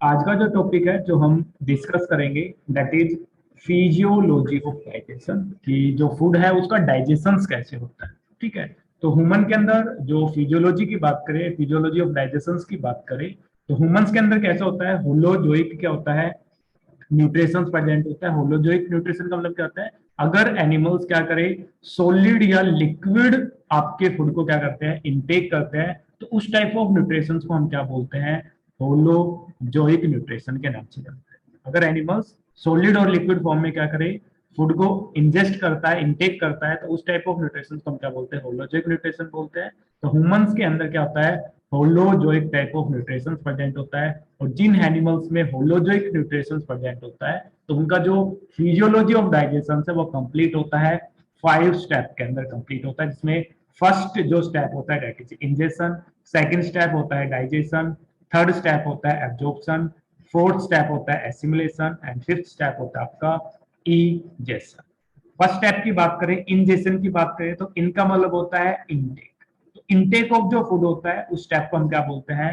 आज का जो टॉपिक है जो हम डिस्कस करेंगे that is physiology of digestion, कि जो फूड है उसका डाइजेशन कैसे होता है। ठीक है, तो ह्यूमन के अंदर जो फिजियोलॉजी की बात करें, फिजियोलॉजी ऑफ डाइजेशन की बात करें, तो ह्यूमंस के अंदर कैसा होता है, होलोजोइक क्या होता है, न्यूट्रिशन प्रेजेंट होता है। होलोजोइक न्यूट्रिशन का मतलब क्या होता है, अगर एनिमल्स क्या करें, सॉलिड या लिक्विड आपके फूड को क्या करते हैं, इनटेक करते हैं, तो उस टाइप ऑफ न्यूट्रिशन को हम क्या बोलते हैं, होलोजोइक न्यूट्रिशन के नाम से जानते हैं। अगर एनिमल्स सॉलिड और लिक्विड फॉर्म में क्या करें, फूड को इंजेस्ट करता है, इनटेक करता है, तो उस टाइप ऑफ न्यूट्रिशन को हम क्या बोलते हैं, होलोजोइक न्यूट्रिशन बोलते हैं। तो ह्यूमंस के अंदर क्या होता है, holozoic type of nutrition present होता है। और जिन एनिमल्स में होलोजोइक न्यूट्रिशन प्रेजेंट होता है, तो उनका जो फिजियोलॉजी ऑफ डाइजेशन है वो कंप्लीट होता है 5 स्टेप के अंदर कंप्लीट होता है, जिसमें फर्स्ट जो स्टेप होता है that is ingestion, second step होता है डाइजेशन, थर्ड स्टेप होता है एब्जॉर्प्शन, फोर्थ स्टेप होता है एसिमिलेशन एंड फिफ्थ स्टेप होता है आपका इजेशन। फर्स्ट स्टेप की बात करें, इंजेशन की बात करें, तो इनका मतलब होता है इनटेक। तो इनटेक ऑफ जो फूड होता है उस स्टेप को हम क्या बोलते हैं,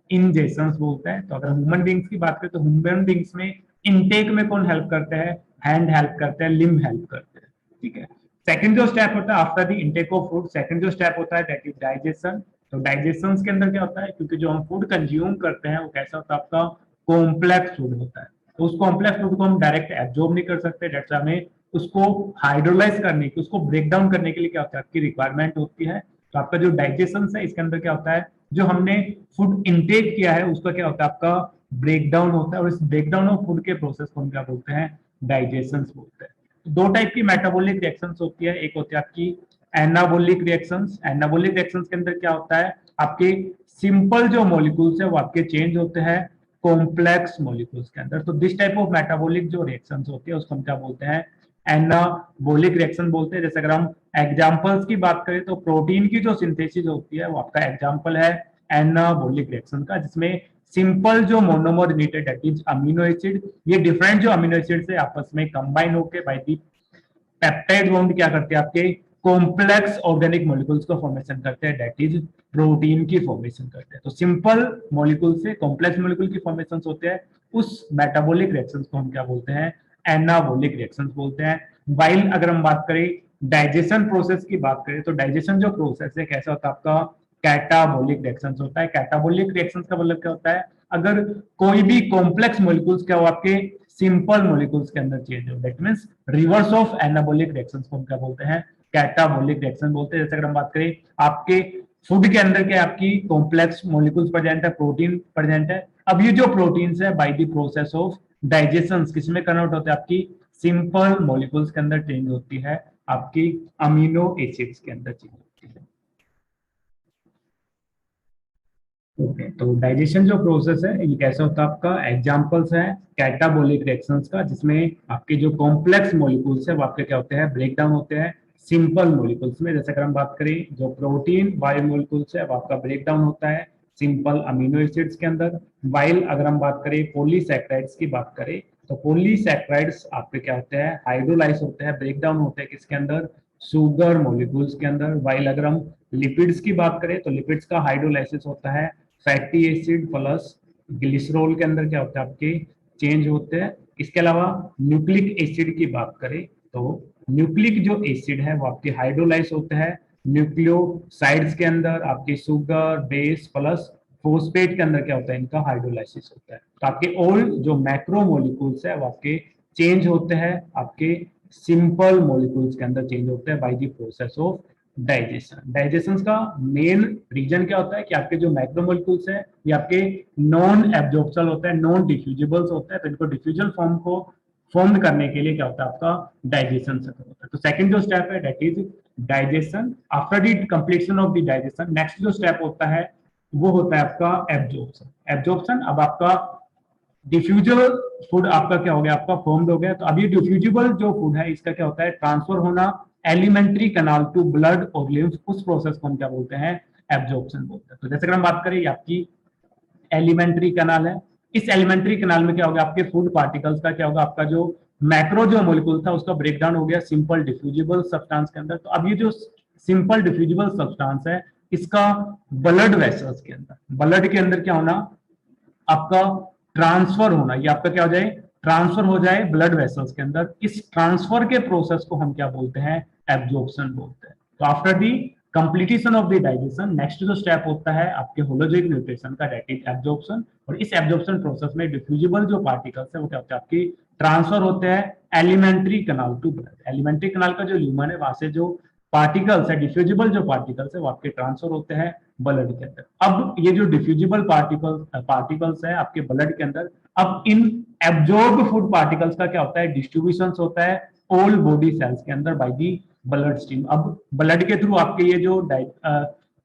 इंजेशंस बोलते हैं। तो अगर ह्यूमन बींग्स की बात करें तो ह्यूमन बींग्स में इनटेक में कौन हेल्प करते हैं, हैंड हेल्प करते हैं, लिम्ब हेल्प करते हैं। ठीक है, सेकंड जो स्टेप होता है after the intake of food, second जो स्टेप होता है दैट इज डाइजेशन। तो डाइजेशन के अंदर क्या होता है, क्योंकि जो हम फूड कंज्यूम करते हैं वो कैसा होता है, आपका कॉम्प्लेक्स फूड होता है। तो उस कॉम्प्लेक्स फूड को हम डायरेक्ट एब्जॉर्ब नहीं कर सकते, डेट्स हमें उसको हाइड्रोलाइज करने की, उसको ब्रेक डाउन करने के लिए क्या होता है, आपकी रिक्वायरमेंट होती है। तो आपका जो डाइजेशन है इसके अंदर क्या होता है, जो हमने फूड इंटेक किया है उसका क्या होता है, आपका ब्रेक डाउन होता है। और इस ब्रेक डाउन ऑफ फूड के प्रोसेस को हम क्या बोलते हैं, डाइजेशन बोलते हैं। तो दो टाइप की मेटाबॉलिक रिएक्शंस होती है, एक होती है आपकी एनाबॉलिक रिएक्शंस। एनाबॉलिक रिएक्शंस के अंदर क्या होता है, आपके सिंपल जो मॉलिक्यूल्स है वो आपके चेंज होते हैं कॉम्प्लेक्स मॉलिक्यूल्स के अंदर। तो दिस टाइप ऑफ मेटाबॉलिक जो रिएक्शंस होती है उसको हम क्या बोलते हैं, एनाबॉलिक रिएक्शन बोलते हैं। जैसे अगर हम एग्जांपल्स की बात करें तो प्रोटीन की जो सिंथेसिस होती है वो आपका एग्जांपल है एनाबॉलिक रिएक्शन का, जिसमें सिंपल जो monomer unit that is amino acid, ये डिफरेंट जो अमीनो एसिड से आपस में कंबाइन होकर बाय दी पेप्टाइड बॉन्ड क्या करते हैं, आपके कॉम्प्लेक्स ऑर्गेनिक मॉलिक्यूल्स को फॉर्मेशन करते हैं दैट इज प्रोटीन की फॉर्मेशन करते हैं। तो सिंपल मॉलिक्यूल से कॉम्प्लेक्स मॉलिक्यूल की फॉर्मेशन होते हैं, उस मेटाबॉलिक रिएक्शंस को हम क्या बोलते हैं, एनाबॉलिक रिएक्शंस बोलते हैं। वाइल अगर हम बात करें डाइजेशन प्रोसेस की बात करें, तो डाइजेशन जो प्रोसेस है कैसा होता है, आपका कैटाबॉलिक रिएक्शंस होता है। कैटाबॉलिक रिएक्शंस का मतलब क्या होता है, अगर कोई भी कॉम्प्लेक्स मॉलिक्यूल्स क्या हो आपके सिंपल मॉलिक्यूल्स के अंदर चेंज हो, that means reverse of anabolic reactions को हम क्या बोलते हैं, कैटाबॉलिक रिएक्शन बोलते हैं। जैसे अगर हम बात करें आपके फूड के अंदर क्या आपकी कॉम्प्लेक्स मॉलिक्यूल्स प्रेजेंट है, प्रोटीन प्रेजेंट है। अब ये जो प्रोटीन्स है by the process of digestion किसमें कन्वर्ट होते हैं, आपकी सिंपल मॉलिक्यूल्स के अंदर चेंज होती है, आपकी अमीनो एसिड्स के अंदर चेंज होती है। ओके, तो डाइजेशन जो प्रोसेस है ये कैसा होता है, आपका एग्जांपल्स है कैटाबॉलिक रिएक्शंस का, जिसमें आपके जो कॉम्प्लेक्स मॉलिक्यूल्स है वो आपके क्या होते हैं, ब्रेक डाउन होते हैं सिंपल मॉलिक्यूल्स में। जैसे अगर हम बात करें जो प्रोटीन बायोमोलिक्यूल्स है वो आपका ब्रेक डाउन होता है सिंपल अमीनो एसिड्स के अंदर। वाइल अगर हम बात करें पॉलीसैकेराइड्स की बात करें, तो पॉलीसैकेराइड्स आपके क्या होते हैं, हाइड्रोलाइज होते हैं, ब्रेक डाउन होते हैं किसके अंदर, शुगर मॉलिक्यूल्स के अंदर। वाइल अगर हम लिपिड्स की बात करें तो लिपिड्स का हाइड्रोलाइसिस होता है फैटी एसिड प्लस ग्लिसरॉल के अंदर क्या होता है, आपके चेंज होते हैं। इसके अलावा न्यूक्लिक एसिड की बात करें तो न्यूक्लिक जो एसिड है वो आपके हाइड्रोलाइज होते हैं न्यूक्लियोसाइड्स के अंदर, आपके शुगर बेस प्लस फोस्फेट के अंदर क्या होता है, इनका हाइड्रोलाइसिस होता है। तो आपके ऑल जो मैक्रोमोलिक्यूल्स है वो आपके चेंज होते हैं, आपके सिंपल मॉलिक्यूल्स के अंदर चेंज होते हैं by the process of digestion. Digestion का मेन रीजन क्या होता है कि आपके जो माइक्रोमोलिक्यूल्स है ये आपके नॉन एब्जॉर्प्शल होता है, नॉन डिफ्यूजिबल्स होता है। तो इनको डिफ्यूजल फॉर्म को फॉर्म करने के लिए क्या होता है, आपका डाइजेशन होता है। तो सेकंड जो स्टेप है that is digestion. After the completion of the digestion next जो स्टेप होता है वो होता है आपका एब्जॉर्प्शन। एब्जॉर्प्शन अब आपका डिफ्यूजिबल फूड आपका क्या हो गया, आपका फॉर्म्ड हो गया। तो अभी डिफ्यूजिबल जो फूड है इसका क्या होता है, ट्रांसफर होना एलिमेंट्री कैनाल टू ब्लड और लिम्फ, उस प्रोसेस को हम क्या बोलते हैं, एब्जॉर्प्शन बोलते हैं। तो जैसे अगर हम बात करें आपकी एलिमेंट्री कैनाल है, इस एलिमेंट्री कैनाल में क्या होगा, आपके फूड पार्टिकल्स का क्या होगा, आपका जो मैक्रो जो मॉलिक्यूल था उसका ब्रेकडाउन हो गया सिंपल डिफ्यूजिबल सब्सटेंस के अंदर। तो अब ये जो सिंपल डिफ्यूजिबल सब्सटेंस है इसका ब्लड वेसल्स के अंदर, ब्लड के अंदर क्या होना, आपका ट्रांसफर होना, ये आपका क्या हो जाए, ट्रांसफर हो जाए ब्लड वेसल्स के अंदर। इस ट्रांसफर के प्रोसेस को हम क्या बोलते हैं, एब्जॉर्प्शन बोलते हैं। तो after the completion of the digestion, next जो स्टेप होता है आपके होलोजिक न्यूट्रिशन का, दैट इज एब्जॉर्प्शन। और इस एब्जॉर्प्शन प्रोसेस में डिफ्यूजिबल जो पार्टिकल्स है वो क्या होते हैं, आपकी ट्रांसफर होते हैं alimentary canal to blood. Alimentary canal का जो ल्यूमन है वहां से जो पार्टिकल्स है, डिफ्यूजिबल जो पार्टिकल्स है वो आपके ट्रांसफर होते हैं ब्लड के अंदर। अब ये जो डिफ्यूजिबल पार्टिकल्स है आपके ब्लड के अंदर, अब इन एब्जॉर्ब फूड पार्टिकल्स का क्या होता है, डिस्ट्रीब्यूशन होता है ऑल बॉडी सेल्स के अंदर बाय दी ब्लड स्ट्रीम। अब ब्लड के थ्रू आपके ये जो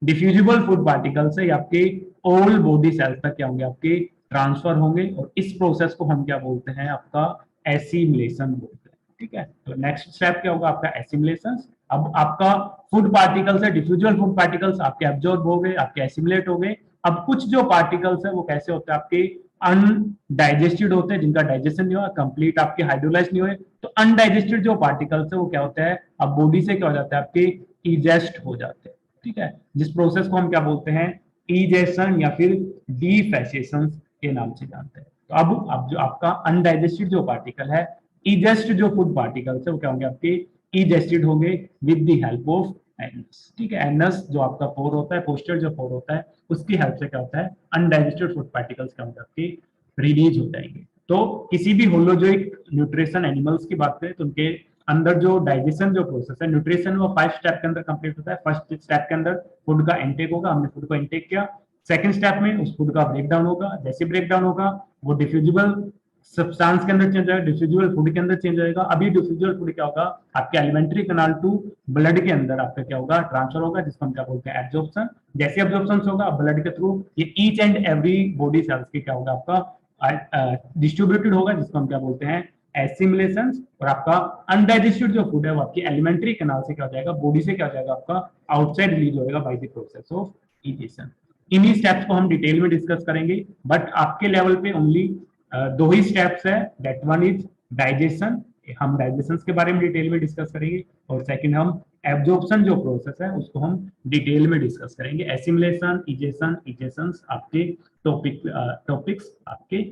डिफ्यूजिबल फूड पार्टिकल्स है आपके ऑल बॉडी सेल्स तक क्या होंगे, आपके ट्रांसफर होंगे। और इस प्रोसेस को हम क्या बोलते हैं, आपका एसिमिलेशन बोलते हैं। ठीक है, तो नेक्स्ट स्टेप क्या होगा आपका, एसिमिलेशन। अब आपका फूड पार्टिकल्स है, डिफ्यूजिबल फूड पार्टिकल्स आपके एब्जॉर्ब हो गए, आपके एसिमिलेट हो गए। अब कुछ जो पार्टिकल्स है वो कैसे होते हैं, आपके अनडाइजेस्टेड होते हैं, जिनका डाइजेशन नहीं हुआ, कंप्लीट आपके हाइड्रोलाइज नहीं हुए। तो अनडाइजेस्टेड जो पार्टिकल्स है वो क्या होता है, अब बॉडी से क्या हो जाता है, आपके इजेस्ट हो जाते हैं। ठीक है, जिस प्रोसेस को हम क्या बोलते हैं, इजेशन या फिर डीफेसेशन के नाम से जानते हैं। तो अब जो आपका अनडाइजेस्टेड जो पार्टिकल है, इजेस्ट जो फूड पार्टिकल्स है वो क्या होंगे, आपके इजेस्टेड होंगे with the help of anus. ठीक है, एनस जो आपका पोर होता है, पोस्टर जो पोर होता है, उसकी हेल्प से क्या होता है, अनडाइजेस्टेड फूड पार्टिकल्स क्या होंगे, आपके रिलीज हो जाएंगे। तो किसी भी होलोजोइक न्यूट्रिशन एनिमल्स की बात करें तो उनके अंदर जो डाइजेशन जो प्रोसेस है, न्यूट्रिशन वो 5 स्टेप के अंदर कंप्लीट होता है। फर्स्ट स्टेप के अंदर फूड का इंटेक होगा, हमने फूड को इंटेक किया। सेकंड स्टेप में उस फूड का ब्रेकडाउन होगा, जैसे ब्रेकडाउन होगा वो डिफ्यूजिबल सब्सटेंस के अंदर चेंज होगा, डिफ्यूजिबल फूड के अंदर चेंज होगा। अभी डिफ्यूजिबल फूड क्या होगा, आपके एलिमेंट्री कनाल टू ब्लड के अंदर आपका क्या होगा, ट्रांसफर होगा, जिसको हम क्या बोलते हैं, एब्जॉर्प्शन। जैसे एब्जॉर्प्शन होगा ब्लड के थ्रू, ये each and every body cells के क्या होगा, आपका डिस्ट्रीब्यूटेड होगा, जिसको हम क्या बोलते हैं, एसिमिलेशन। और आपका अनडाइजेस्टेड जो फूड है वो आपकी एलिमेंट्री कनाल से क्या हो जाएगा, बॉडी से क्या हो जाएगा, आपका आउटसाइड रिलीज होगा by the process of egestion. इन्हीं स्टेप्स को हम डिटेल में डिस्कस करेंगे, बट आपके लेवल पे ओनली 2 ही स्टेप्स है, दैट वन इज डाइजेशन। हम डाइजेशन के बारे में डिटेल में डिस्कस करेंगे। और सेकंड हम एब्जॉर्प्शन जो प्रोसेस है उसको हम डिटेल में डिस्कस करेंगे। एसिमिलेशन, इजेशन, इजेशंस आपके टॉपिक्स आपके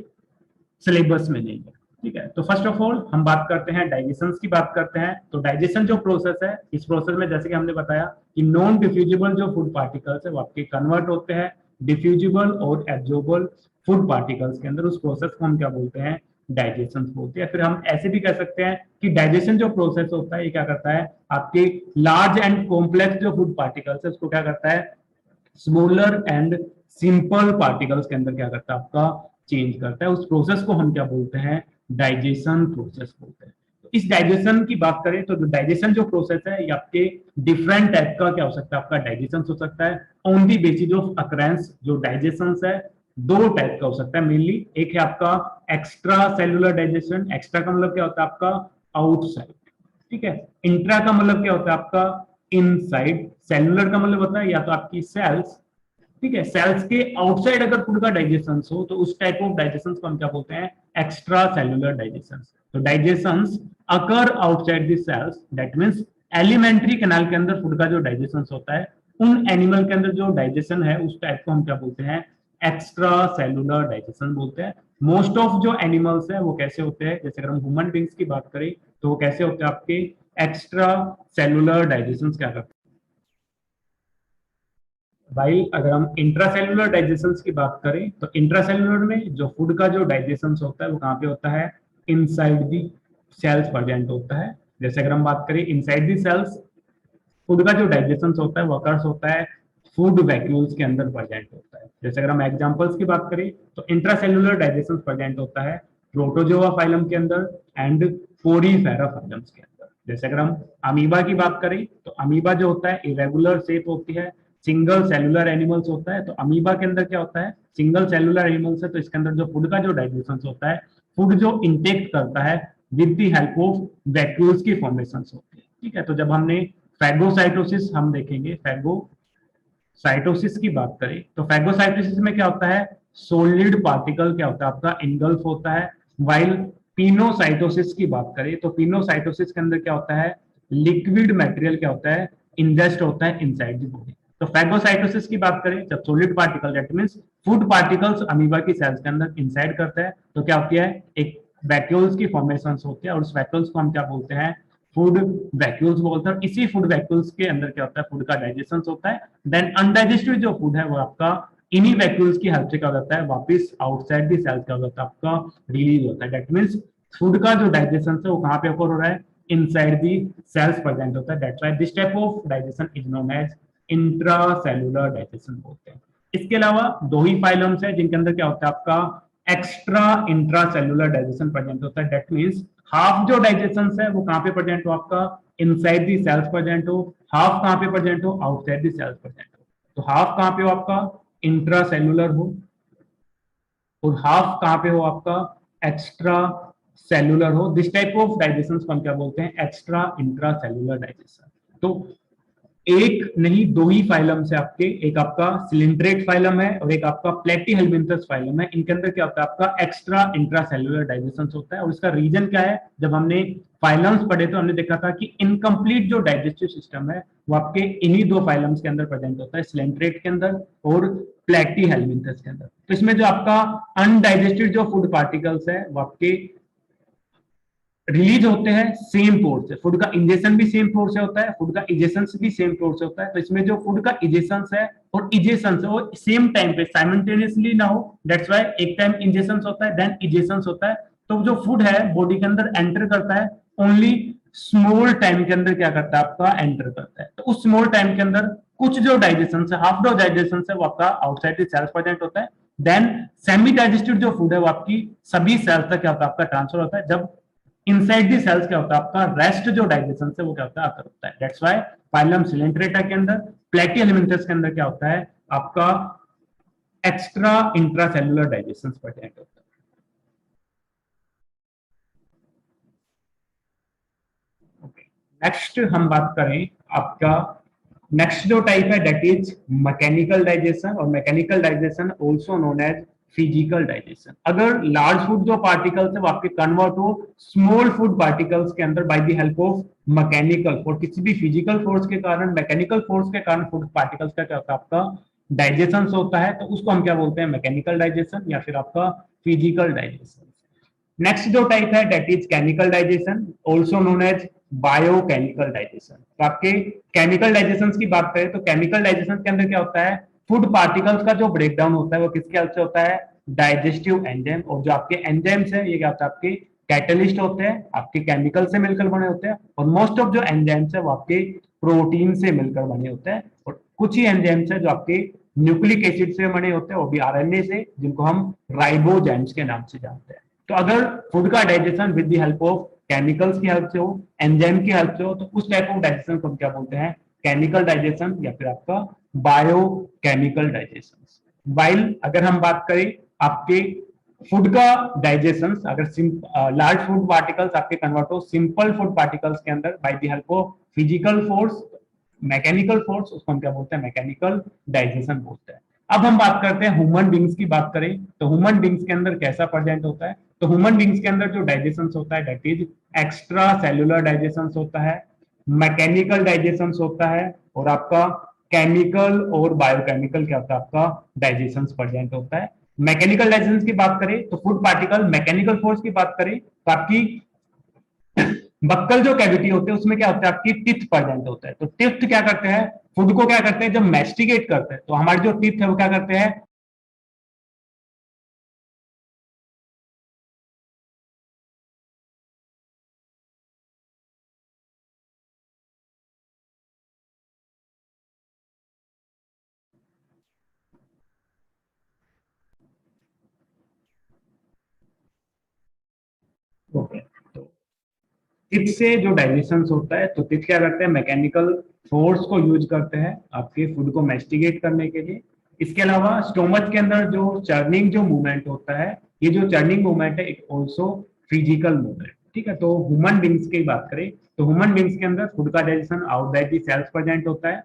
सिलेबस में नहीं है। ठीक है, तो फर्स्ट ऑफ ऑल हम बात करते हैं डाइजेशन की बात करते हैं। तो डाइजेशन जो प्रोसेस है, इस प्रोसेस में जैसे कि हमने बताया कि नॉन डिफ्यूजिबल जो फूड पार्टिकल्स है वो आपके कन्वर्ट होते हैं डिफ्यूजिबल और एब्जॉर्बल फूड पार्टिकल्स के अंदर। उस प्रोसेस को हम क्या बोलते हैं, डाइजेशन बोलते हैं। फिर हम ऐसे भी कह सकते हैं कि डाइजेशन जो प्रोसेस होता है ये क्या करता है, आपके लार्ज एंड कॉम्प्लेक्स जो फूड पार्टिकल्स है उसको क्या करता है, स्मॉलर एंड सिंपल पार्टिकल्स के अंदर क्या करता है, आपका चेंज करता है। उस प्रोसेस को हम क्या बोलते हैं, डाइजेशन प्रोसेस बोलते हैं। तो इस डाइजेशन की बात करें तो डाइजेशन जो प्रोसेस है ये आपके डिफरेंट टाइप का क्या हो सकता है, आपका डाइजेशन हो सकता है on the basis of occurrence. जो डाइजेशन है 2 टाइप का हो सकता है मेनली। एक है आपका एक्स्ट्रा सेलुलर डाइजेशन, एक्स्ट्रा का मतलब क्या होता है, आपका आउटसाइड। ठीक है, इंट्रा का मतलब क्या होता है, आपका इनसाइड। सेलुलर का मतलब होता है या तो आपकी सेल्स, ठीक है, सेल्स के आउटसाइड अगर फूड का डाइजेशन हो तो उस टाइप ऑफ डाइजेशन को हम क्या बोलते हैं, एक्स्ट्रा सेलुलर डाइजेशन। तो digestion occur outside the cells, that means alimentary canal के अंदर फूड का जो डाइजेशन होता है उन एनिमल के अंदर जो डाइजेशन है उस टाइप को हम क्या बोलते हैं, एक्स्ट्रा सेलुलर डाइजेशन बोलते हैं। मोस्ट ऑफ जो एनिमल्स है वो कैसे होते हैं, जैसे अगर हम ह्यूमन बींग्स की बात करें तो वो कैसे होते हैं, आपके एक्स्ट्रा सेलुलर डाइजेशन क्या करते हैं। भाई अगर हम इंट्रासेल्युलर डाइजेशन की बात करें तो इंट्रासेल्युलर में जो फूड का जो डाइजेशन होता है वो कहाँ पे होता है, इनसाइड दी सेल्स प्रेजेंट होता है। जैसे अगर हम बात करें इनसाइड दी सेल्स, फूड का जो डाइजेशन होता है वो अकर्स होता है फूड वैक्यूल्स के अंदर प्रेजेंट होता है। जैसे अगर हम एग्जांपल्स की बात करें तो इंट्रासेल्युलर डाइजेशन प्रेजेंट होता है प्रोटोजोआ फाइलम के अंदर एंड पोरीफेरा फाइलम्स के अंदर। जैसे अगर हम अमीबा की बात करें तो अमीबा जो होता है इरेगुलर शेप होती है, सिंगल सेलुलर एनिमल्स होता है। तो अमीबा के अंदर क्या होता है, सिंगल सेलुलर एनिमल्स है, तो इसके अंदर जो फूड का जो डाइजेशन होता है, फूड जो इंटेक करता है with the help of vacuoles की फॉर्मेशन होती है। ठीक है, तो जब हमने फैगोसाइटोसिस हम देखेंगे, फैगोसाइटोसिस की बात करें तो फैगोसाइटोसिस में क्या होता है, सोलिड पार्टिकल क्या होता है, आपका इनगल्फ होता है। वाइल पिनोसाइटोसिस की बात करें तो पिनोसाइटोसिस के अंदर क्या होता है, लिक्विड मटेरियल क्या होता है, इंजेस्ट होता है इनसाइड द बॉडी। तो फैगोसाइटोसिस की बात करें, जब solid particle that means food particles amoeba की सेल्स के अंदर इंसाइड करता है तो क्या होती है, एक वैक्यूल्स की फॉर्मेशन होती है और उस वैक्यूल्स को हम क्या बोलते हैं, फूड वैक्यूल्स बोलते हैं। इसी फूड वैक्यूल्स के अंदर क्या होता है, फूड का डाइजेशन होता है। देन अनडाइजेस्टेड जो फूड है वो आपका इन्हीं वैक्यूल्स की हेल्प से क्या होता है, वापस आउटसाइड दी सेल्स क्या होता है, आपका रिलीज होता है। दैट मींस फूड का जो डाइजेशन है वो कहां पे ओकर हो रहा है, इनसाइड दी सेल्स प्रेजेंट होता है। That's why this type of digestion is known as intracellular digestion बोलते हैं। इसके अलावा दो ही फाइलम्स है जिनके अंदर क्या होता है, आपका एक्स्ट्रा इंट्रासेलुलर डाइजेशन प्रेजेंट होता है। दैट मींस हाफ जो डाइजेशन है वो कहां पे प्रेजेंट हो, आपका इनसाइड दी सेल्स प्रेजेंट हो, हाफ कहां पे प्रेजेंट हो, आउटसाइड दी सेल्स प्रेजेंट हो। तो हाफ कहां पे हो आपका, इंट्रासेलुलर हो, और हाफ कहां पे हो आपका, एक्स्ट्रा सेलुलर हो। दिस टाइप ऑफ डाइजेशन को हम क्या बोलते हैं, एक्स्ट्रा इंट्रा सेलुलर डाइजेशन। तो एक नहीं दो ही फाइलम से आपके, एक आपका सिलिंड्रेट फाइलम है और एक आपका प्लेटीहेल्मिन्थस फाइलम है। इनके अंदर क्या होता है, आपका एक्स्ट्रा इंट्रासेलुलर डाइजेशन होता है। और इसका रीजन क्या है, जब हमने फाइलम्स पढ़े तो हमने देखा था कि इनकम्प्लीट जो डाइजेस्टिव सिस्टम है वो आपके इन्हीं दो फाइलम्स के अंदर प्रेजेंट होता है, सिलिंड्रेट के अंदर और प्लेटीहेल्मिन्थस के अंदर। तो इसमें जो आपका अनडाइजेस्टेड जो फूड पार्टिकल्स है वो आपके रिलीज होते हैं सेम पोर्ट से। फूड का इंजेक्शन भी सेम पोर्ट से होता है, फूड का इजेशन भी सेम पोर्ट से होता है। तो इसमें जो फूड का इजेशन है और इजेशन है वो सेम टाइम पे साइमल्टेनियसली ना हो, दैट्स व्हाई एक टाइम इंजेक्शन होता है देन इजेशन होता है। तो जो फूड है बॉडी के अंदर एंटर करता है ओनली स्मॉल टाइम के अंदर, क्या करता है आपका एंटर करता है। तो उस स्मॉल टाइम के अंदर कुछ जो डाइजेशन है, हाफ डो डाइजेशन है वो आपका आउटसाइड सेल्स प्रेजेंट होता है। देन सेमी डाइजेस्टेड जो फूड है वो आपकी सभी सेल्स तक क्या होता है, आपका ट्रांसफर होता है। जब इनसाइड दी सेल्स क्या होता है, आपका रेस्ट जो डाइजेशन से वो क्या होता है, आकर होता है। दैट्स व्हाई फाइलम सिलेंट्रेटा के अंदर, प्लेटीहेल्मिन्थस के अंदर क्या होता है, आपका एक्स्ट्रा इंट्रासेलुलर डाइजेशन प्रेजेंट होता है। ओके, नेक्स्ट हम बात करें आपका, नेक्स्ट जो टाइप है दैट इज मैकेनिकल डाइजेशन। और mechanical digestion also known as physical digestion. अगर लार्ज फूड जो पार्टिकल्स है वो आपके कन्वर्ट हो स्मॉल फूड पार्टिकल्स के अंदर by the help of mechanical force, किसी भी फिजिकल फोर्स के कारण, मैकेनिकल फोर्स के कारण फूड पार्टिकल्स का क्या होता है, आपका डाइजेशन होता है। तो उसको हम क्या बोलते हैं, मैकेनिकल डाइजेशन या फिर आपका फिजिकल डाइजेशन। नेक्स्ट जो टाइप है that is chemical digestion, also known as biochemical digestion. तो आपके केमिकल डाइजेशन की बात करें तो केमिकल डाइजेशन के अंदर क्या होता है, फूड पार्टिकल्स का जो ब्रेकडाउन होता है वो किसके हेल्प से होता है, डाइजेस्टिव एंजाइम। और जो आपके एंजाइम्स है ये क्या होता है, आपके कैटलिस्ट होते हैं, आपके केमिकल से मिलकर बने होते हैं। और मोस्ट ऑफ जो एंजाइम्स है वो आपके प्रोटीन से मिलकर बने होते हैं। और कुछ ही एंजाइम्स है जो आपके न्यूक्लिक एसिड से बने होते हैं, वो भी आरएनए से, जिनको हम राइबोजाइम्स के नाम से जानते हैं। तो अगर फूड का digestion with the help of chemicals की हेल्प से हो, एंजाइम की हेल्प से हो, तो उस टाइप ऑफ डाइजेशन को हम क्या बोलते हैं, केमिकल डाइजेशन या फिर आपका बायोकेमिकल डाइजेशन। वाइल अगर हम बात करें आपके फूड का डाइजेशन, अगर लार्ज फूड पार्टिकल्स आपके कन्वर्ट हो सिंपल फूड पार्टिकल्स के अंदर by the help of physical force, mechanical force, उसको हम क्या बोलते हैं, मैकेनिकल डाइजेशन बोलते हैं। अब हम बात करते हैं ह्यूमन बींग्स की बात करें तो ह्यूमन बींग्स के अंदर कैसा प्रेजेंट होता है। तो ह्यूमन बींग्स के अंदर जो डाइजेशन होता है that is extra cellular digestion होता है, मैकेनिकल डाइजेशन होता है, और आपका केमिकल और बायोकेमिकल क्या होता है, आपका डाइजेशन प्रेजेंट होता है। मैकेनिकल डाइजेशन की बात करें तो फूड पार्टिकल, मैकेनिकल फोर्स की बात करें तो आपकी बक्कल जो कैविटी होते हैं उसमें क्या होता है, आपकी टिथ प्रेजेंट होता है। तो टिथ क्या करते हैं, फूड को क्या करते हैं, जब मैस्टिकेट करते हैं तो हमारे जो टिथ है वो क्या करते हैं, ओके। तो टिथ से जो डाइजेशन होता है तो टिथ क्या करते हैं, मैकेनिकल फोर्स को यूज करते हैं आपके फूड को मैस्टिकेट करने के लिए। इसके अलावा स्टोमच के अंदर जो चर्निंग जो मूवमेंट होता है, ये जो चर्निंग मूवमेंट है इट ऑल्सो फिजिकल मूवमेंट। ठीक है, तो ह्यूमन बींग्स की बात करें तो ह्यूमन बींग्स के अंदर फूड का digestion outside the sales present होता है।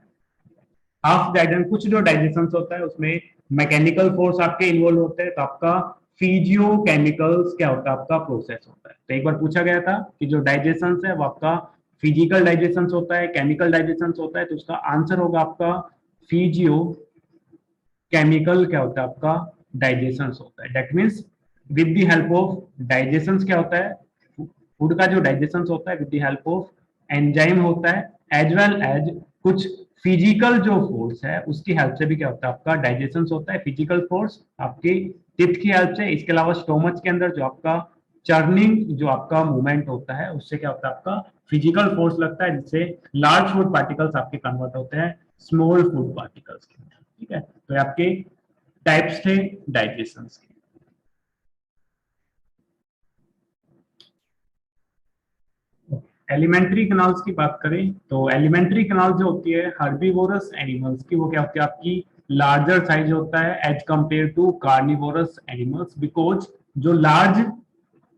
हाफ डाइजेशन, कुछ जो डाइजेशन होता है उसमें मैकेनिकल फोर्स आपके इन्वॉल्व होते हैं। तो आपका फिजियो केमिकल्स क्या होता है, आपका प्रोसेस होता है। तो एक बार पूछा गया था कि जो डाइजेशन है वो आपका फिजिकल डाइजेशन होता है, केमिकल डाइजेशन होता है, तो उसका आंसर होगा आपका फिजियो केमिकल क्या होता है आपका डाइजेशन होता है। That means with the help of digestion क्या होता है, फूड का जो डाइजेशन होता है with the help of enzyme होता है, एज वेल एज कुछ फिजिकल जो फोर्स है उसकी हेल्प से भी क्या होता है आपका डाइजेशन होता है। फिजिकल फोर्स आपकी टिप की हेल्प से, इसके अलावा स्टोमच के अंदर जो आपका चर्निंग जो आपका मूवमेंट होता है उससे क्या होता है आपका फिजिकल फोर्स लगता है, जिससे लार्ज फूड पार्टिकल्स आपके कन्वर्ट होते हैं स्मॉल फूड पार्टिकल्स के अंदर। ठीक है, तो आपके टाइप्स थे डाइजेशन के। एलिमेंट्री कैनाल्स की बात करें तो एलिमेंट्री कैनाल जो होती है हर्बीवोरस एनिमल्स की, वो क्या होती है आपकी लार्जर साइज होता है as compared to carnivorous animals, because जो लार्ज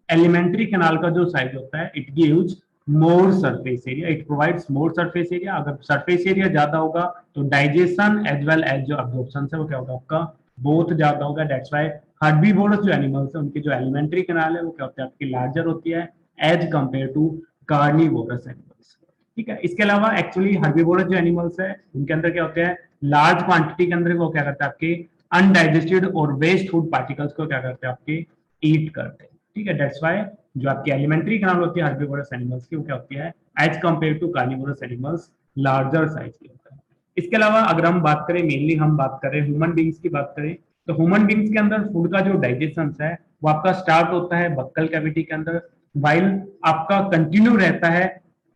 एलिमेंट्री कैनाल का जो साइज होता है it gives more surface area, it provides more surface area. अगर सरफेस एरिया ज्यादा होगा तो डाइजेशन एज वेल एज जो अब्जॉर्प्शन है वो क्या होगा आपका बहुत ज्यादा होगा। दैट्स व्हाई हर्बीवोरस जो एनिमल्स है उनकी जो एलिमेंट्री कैनाल है वो क्या होती है आपकी लार्जर होती है as compared to carnivorous animals. ठीक है, इसके अलावा एक्चुअली हर्बीवोरस जो एनिमल्स है उनके अंदर क्या होते हैं लार्ज क्वांटिटी के अंदर वो क्या करते हैं आपके अनडाइजेस्टेड और वेस्ट फूड पार्टिकल्स को क्या करते हैं आपके ईट करते हैं। ठीक है, दैट्स व्हाई जो आपकी एलिमेंट्री कैनाल होती है हर्बीवोरस एनिमल्स की वो क्या होती है as compared to carnivorous animals larger size की होता है। इसके अलावा अगर हम बात करें, मेनली हम बात करें ह्यूमन बींग्स की बात करें, तो ह्यूमन बींग्स के अंदर फूड का जो डाइजेशन है वो आपका स्टार्ट होता है बक्कल कैविटी के अंदर, वाइल आपका कंटिन्यू रहता है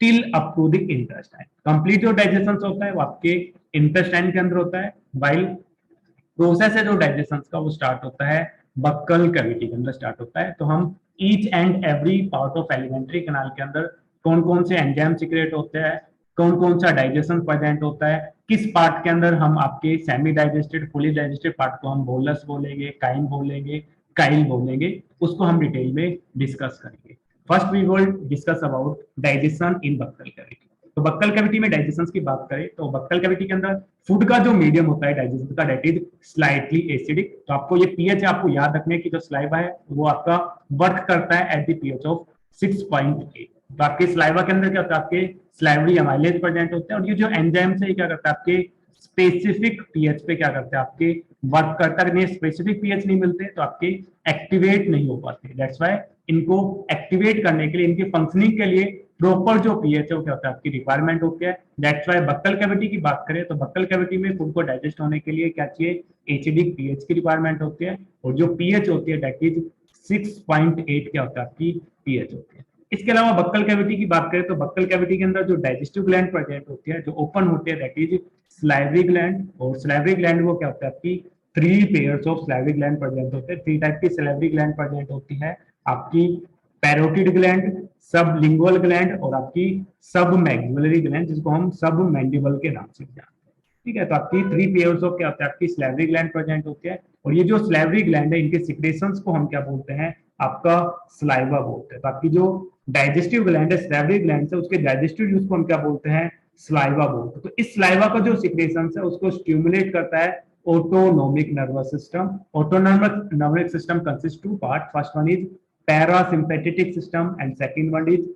till up to the intestine. Complete जो डाइजेशन होता है वो आपके इंटेस्टाइन के अंदर होता है, वाइल प्रोसेस है जो डाइजेशन का वो स्टार्ट होता है बक्कल कैविटी के अंदर स्टार्ट होता है। तो हम each and every part of elementary canal के अंदर कौन कौन से एंजाइम सीक्रेट होते हैं, कौन कौन सा डाइजेशन प्रेजेंट होता है, किस पार्ट के अंदर हम आपके semi digested fully digested part को हम बोलस बोलेंगे, काइन बोलेंगे, काइल बोलेंगे, उसको हम डिटेल में डिस्कस करेंगे। First we will discuss about digestion in buccal cavity. तो बक्कल कैविटी में डाइजेशन की बात करें तो बक्कल कैविटी के अंदर फूड का जो मीडियम होता है डाइजेशन का दैट इज स्लाइटली एसिडिक। तो आपको ये पीएच आपको याद रखने की जो स्लाइवा है वो आपका वर्क करता है एट द पीएच ऑफ 6.8। तो आपके स्लाइवा के अंदर क्या होता है आपके स्लाइवरी अमाइलेज प्रेजेंट होते हैं और ये जो एंजाइम्स है क्या करता है आपके स्पेसिफिक पीएच पे क्या करते हैं आपके वर्क करता है। स्पेसिफिक पीएच नहीं मिलते तो आपके एक्टिवेट नहीं हो पाते। दैट्स व्हाई इनको एक्टिवेट करने के लिए इनकी फंक्शनिंग के लिए प्रॉपर जो पीएच है वो क्या होता है आपकी रिक्वायरमेंट होती है। दैट्स व्हाई बक्कल कैविटी की बात करें तो बक्कल कैविटी में फूड को डाइजेस्ट होने के लिए क्या चाहिए एसिडिक पीएच की रिक्वायरमेंट होती है और जो पीएच होती है दैट इज 6.8 क्या होता है आपकी पीएच होती है। इसके अलावा बक्कल कैविटी की बात करें तो बक्कल कैविटी के अंदर जो डाइजेस्टिव ग्लैंड प्रेजेंट होती है जो ओपन होती है दैट इज स्लाइवरी ग्लैंड, और स्लाइवरी ग्लैंड वो क्या होता है आपकी 3 pairs of salivary gland present होते हैं। 3 टाइप की स्लाइवरी ग्लैंड प्रेजेंट होती है आपकी पैरोटिड ग्लैंड, सब लिंगुअल ग्लैंड और आपकी सब मैक्सिलरी ग्लैंड जिसको हम सब मैंडिबल के नाम से जानते हैं। ठीक है, तो आपकी 3 पेयर्स ऑफ क्या होता है आपकी स्लाइवरी ग्लैंड प्रेजेंट होती है और ये जो स्लाइवरी ग्लैंड है इनके सिक्रेशंस को हम क्या बोलते हैं आपका स्लाइवा बोलते हैं। तो आपकी जो डाइजेस्टिव ग्लैंड है स्लाइवरी ग्लैंड से उसके डाइजेस्टिव यूज को हम क्या बोलते हैं स्लाइवा बोलते हैं। तो इस स्लाइवा का जो सिक्रेशंस है उसको स्टिमुलेट करता है autonomic nervous system. Autonomic nervous system consist two part, first one is parasympathetic system and second one is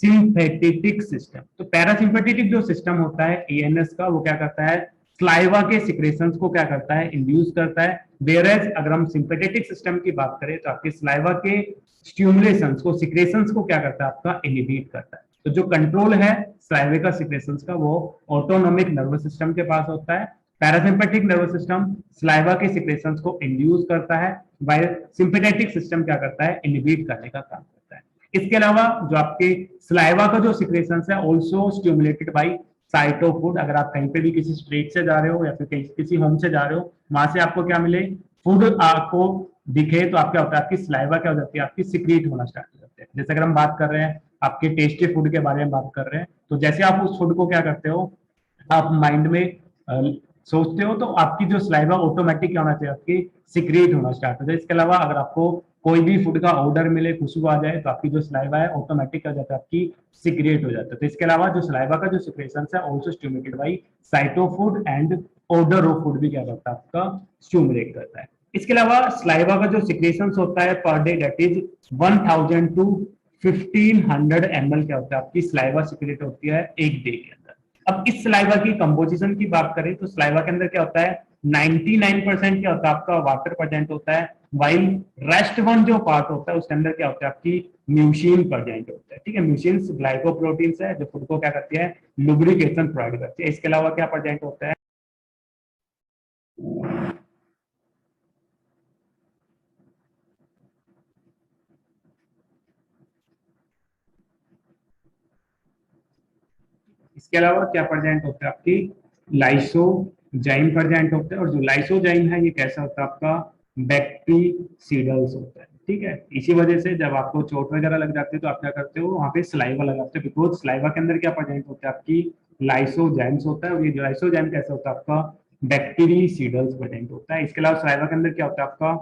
sympathetic system. तो पैरासिम्पेथेटिक जो सिस्टम होता है एएनएस का वो क्या करता है स्लाइवा के सिक्रेशंस को क्या करता है इंड्यूस करता है, वेयरएज अगर हम सिंपैथेटिक सिस्टम की बात करें तो आपके स्लाइवा के स्टिमुलेशंस को सिक्रेशंस को क्या करता है आपका इनहिबिट करता है। तो जो कंट्रोल है स्लाइवा का सिक्रेशंस का वो ऑटोनोमिक नर्वस सिस्टम के पास होता है। पैरासिम्पेथिक नर्वस सिस्टम स्लाइवा के सिक्रेशंस को इंड्यूस करता है, वाइल सिंपैथेटिक सिस्टम क्या करता है इनहिबिट करने का काम करता है। इसके अलावा जो आपके स्लाइवा का जो सिक्रेशंस है also stimulated by site of food. अगर आप कहीं पे भी किसी स्ट्रीट से जा रहे हो या फिर किसी होम से जा रहे हो वहां से आपको क्या मिले फूड आपको दिखे तो आप क्या होता है आपकी स्लाइवा क्या हो जाती है आपकी सिक्रीट होना स्टार्ट हो जाती है। जैसे अगर हम बात कर रहे हैं आपके टेस्टी फूड के बारे में बात कर रहे हैं तो जैसे आप उस फूड को क्या करते हो आप माइंड में सोचते हो तो आपकी जो स्लाइवा ऑटोमेटिक क्या होना चाहिए आपकी सिक्रीट होना स्टार्ट हो जाए। इसके अलावा अगर आपको कोई भी फूड का ऑर्डर मिले खुशबू आ जाए तो आपकी जो स्लाइवा है ऑटोमेटिक क्या हो जाता है आपकी सिक्रेट हो जाता है। तो इसके अलावा जो स्लाइवा का जो सिक्रेशन है also stimulated by site of food and order of food भी क्या करता है आपका स्टिमुलेट करता है। इसके अलावा स्लाइवा का जो सिक्रेशन होता है per day that is 1000 to 1500 ml क्या होता है आपकी स्लाइवा सिक्रेट होती है एक डे के अंदर। अब इस सलाइवा की कंपोजिशन की बात करें तो सलाइवा के अंदर क्या होता है, 99% क्या होता है आपका वाटर प्रेजेंट होता है, वाइल रेस्ट वन जो पार्ट होता है उसके अंदर क्या होता है आपकी म्यूसिन प्रेजेंट होता है। ठीक है, म्यूसिन ग्लाइकोप्रोटीन्स है जो फूड को क्या करती है, लुब्रिकेशन प्रोवाइड करती है। इसके अलावा क्या प्रेजेंट होता है, इसके अलावा क्या प्रेजेंट होता है आपकी, लाइसोजाइम प्रेजेंट होता है। और जो लाइसोजाइम है ये कैसा होता है आपका, बैक्टीसीडल्स होता है। ठीक है, इसी वजह से जब आपको चोट वगैरह लग जाती है तो आप क्या करते हो, वहां पे सलाइवा लगाते हो, बिकॉज सलाइवा के अंदर क्या प्रेजेंट होता है आपकी, लाइसोजाइम्स होता है। और ये जो लाइसोजाइम कैसा होता है आपका, बैक्टीरियसीडल्स प्रेजेंट होता है। इसके अलावा सलाइवा के अंदर क्या होता है आपका,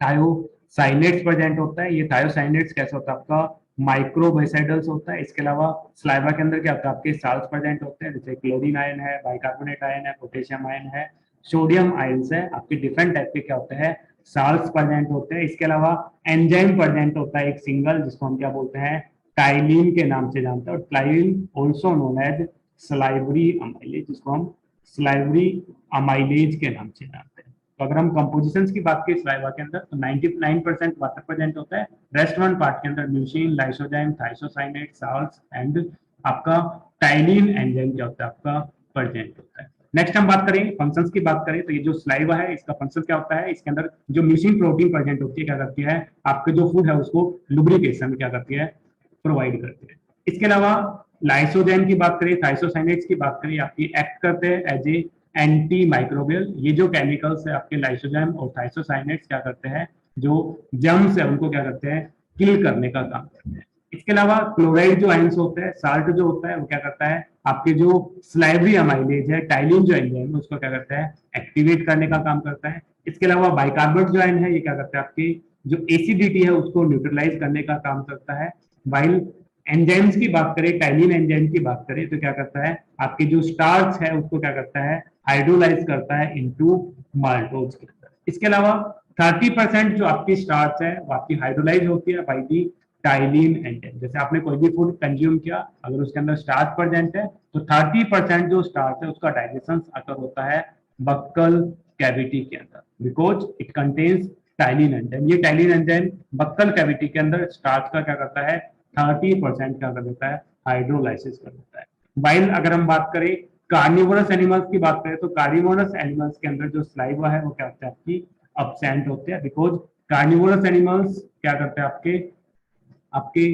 थायोसाइनेट्स प्रेजेंट होता है। ये थायोसाइनेट्स कैसा होता है आपका, माइक्रोबेसाइडल्स होता है। इसके अलावा सलाइवा के अंदर क्या होता है आपके, साल्ट प्रेजेंट होते हैं, जैसे क्लोरीन आयन है, बाइकार्बोनेट आयन है, पोटेशियम आयन है, सोडियम आयन्स है, आपके डिफरेंट टाइप के क्या होते हैं, साल्ट प्रेजेंट होते हैं। इसके अलावा एंजाइम प्रेजेंट होता है एक सिंगल, जिसको हम क्या बोलते हैं, टाइलिन के नाम से जानते हैं। और ptyalin also known as salivary amylase, जिसको हम सलाइवरी अमाइलेज के नाम से जानते हैं। तो अगर हम कंपोजिशंस की बात करें सलाइवा के अंदर तो 99% वाटर प्रेजेंट होता है, रेस्ट वन पार्ट के अंदर म्यूसिन, लाइसोजाइम, थाइसोसाइनेट, साल्ट्स एंड आपका टाइलिन एंजाइम क्या होता है आपका प्रेजेंट होता है। नेक्स्ट हम बात करें फंक्शंस की बात करें तो ये जो सलाइवा है इसका फंक्शन क्या होता है, इसके अंदर जो म्यूसिन प्रोटीन प्रेजेंट होती है क्या करती है, आपके जो फूड है उसको लुब्रिकेशन क्या करती है, प्रोवाइड करती है। इसके अलावा लाइसोजाइम की बात करें, थाइसोसाइनेट्स की बात करें, आपकी एक्ट करते हैं एज ए एंटी माइक्रोबियल। ये जो केमिकल्स है आपके लाइसोजाइम और थाइसोसाइनेट्स क्या करते हैं, जो जर्म्स है उनको क्या करते हैं, किल करने का काम करते हैं। इसके अलावा क्लोराइड जो आयंस होते हैं, साल्ट जो होता है वो क्या करता है, आपके जो स्लाइवरी अमाइलेज है, टाइलिन जो एंजाइम है उसको क्या करता है, एक्टिवेट करने का काम करता है। इसके अलावा बाइकार्बोनेट जो आयन है ये क्या करता है, आपकी जो एसिडिटी है उसको न्यूट्रलाइज करने का काम करता है। वाइल एंजाइम्स की बात करें, टाइलिन एंजाइम की बात करें तो क्या करता है, आपके जो स्टार्च है उसको क्या करता है, हाइड्रोलाइज करता है इनटू माल्टोज के अंदर। इसके अलावा 30% जो आपकी स्टार्च है वो आपकी हाइड्रोलाइज होती है बाई दी टाइलिन एंजाइम। जैसे आपने कोई भी फूड कंज्यूम किया, अगर उसके अंदर स्टार्च प्रेजेंट है तो 30% जो स्टार्च है उसका डाइजेशन अकर होता है बक्कल कैविटी के अंदर, because it contains ptyalin enzyme. ये टाइलिन एंजाइम बक्कल कैविटी के अंदर स्टार्च का क्या करता है, 30% क्या कर देता है, हाइड्रोलाइसिस कर देता है। वाइल अगर हम बात करें कार्निवोरस एनिमल्स की बात करें तो कार्निवोरस एनिमल्स के अंदर जो सलाइवा है वो क्या होता है आपकी, अब्सेंट होते हैं, बिकॉज कार्निवोरस एनिमल्स क्या करते हैं, आपके आपके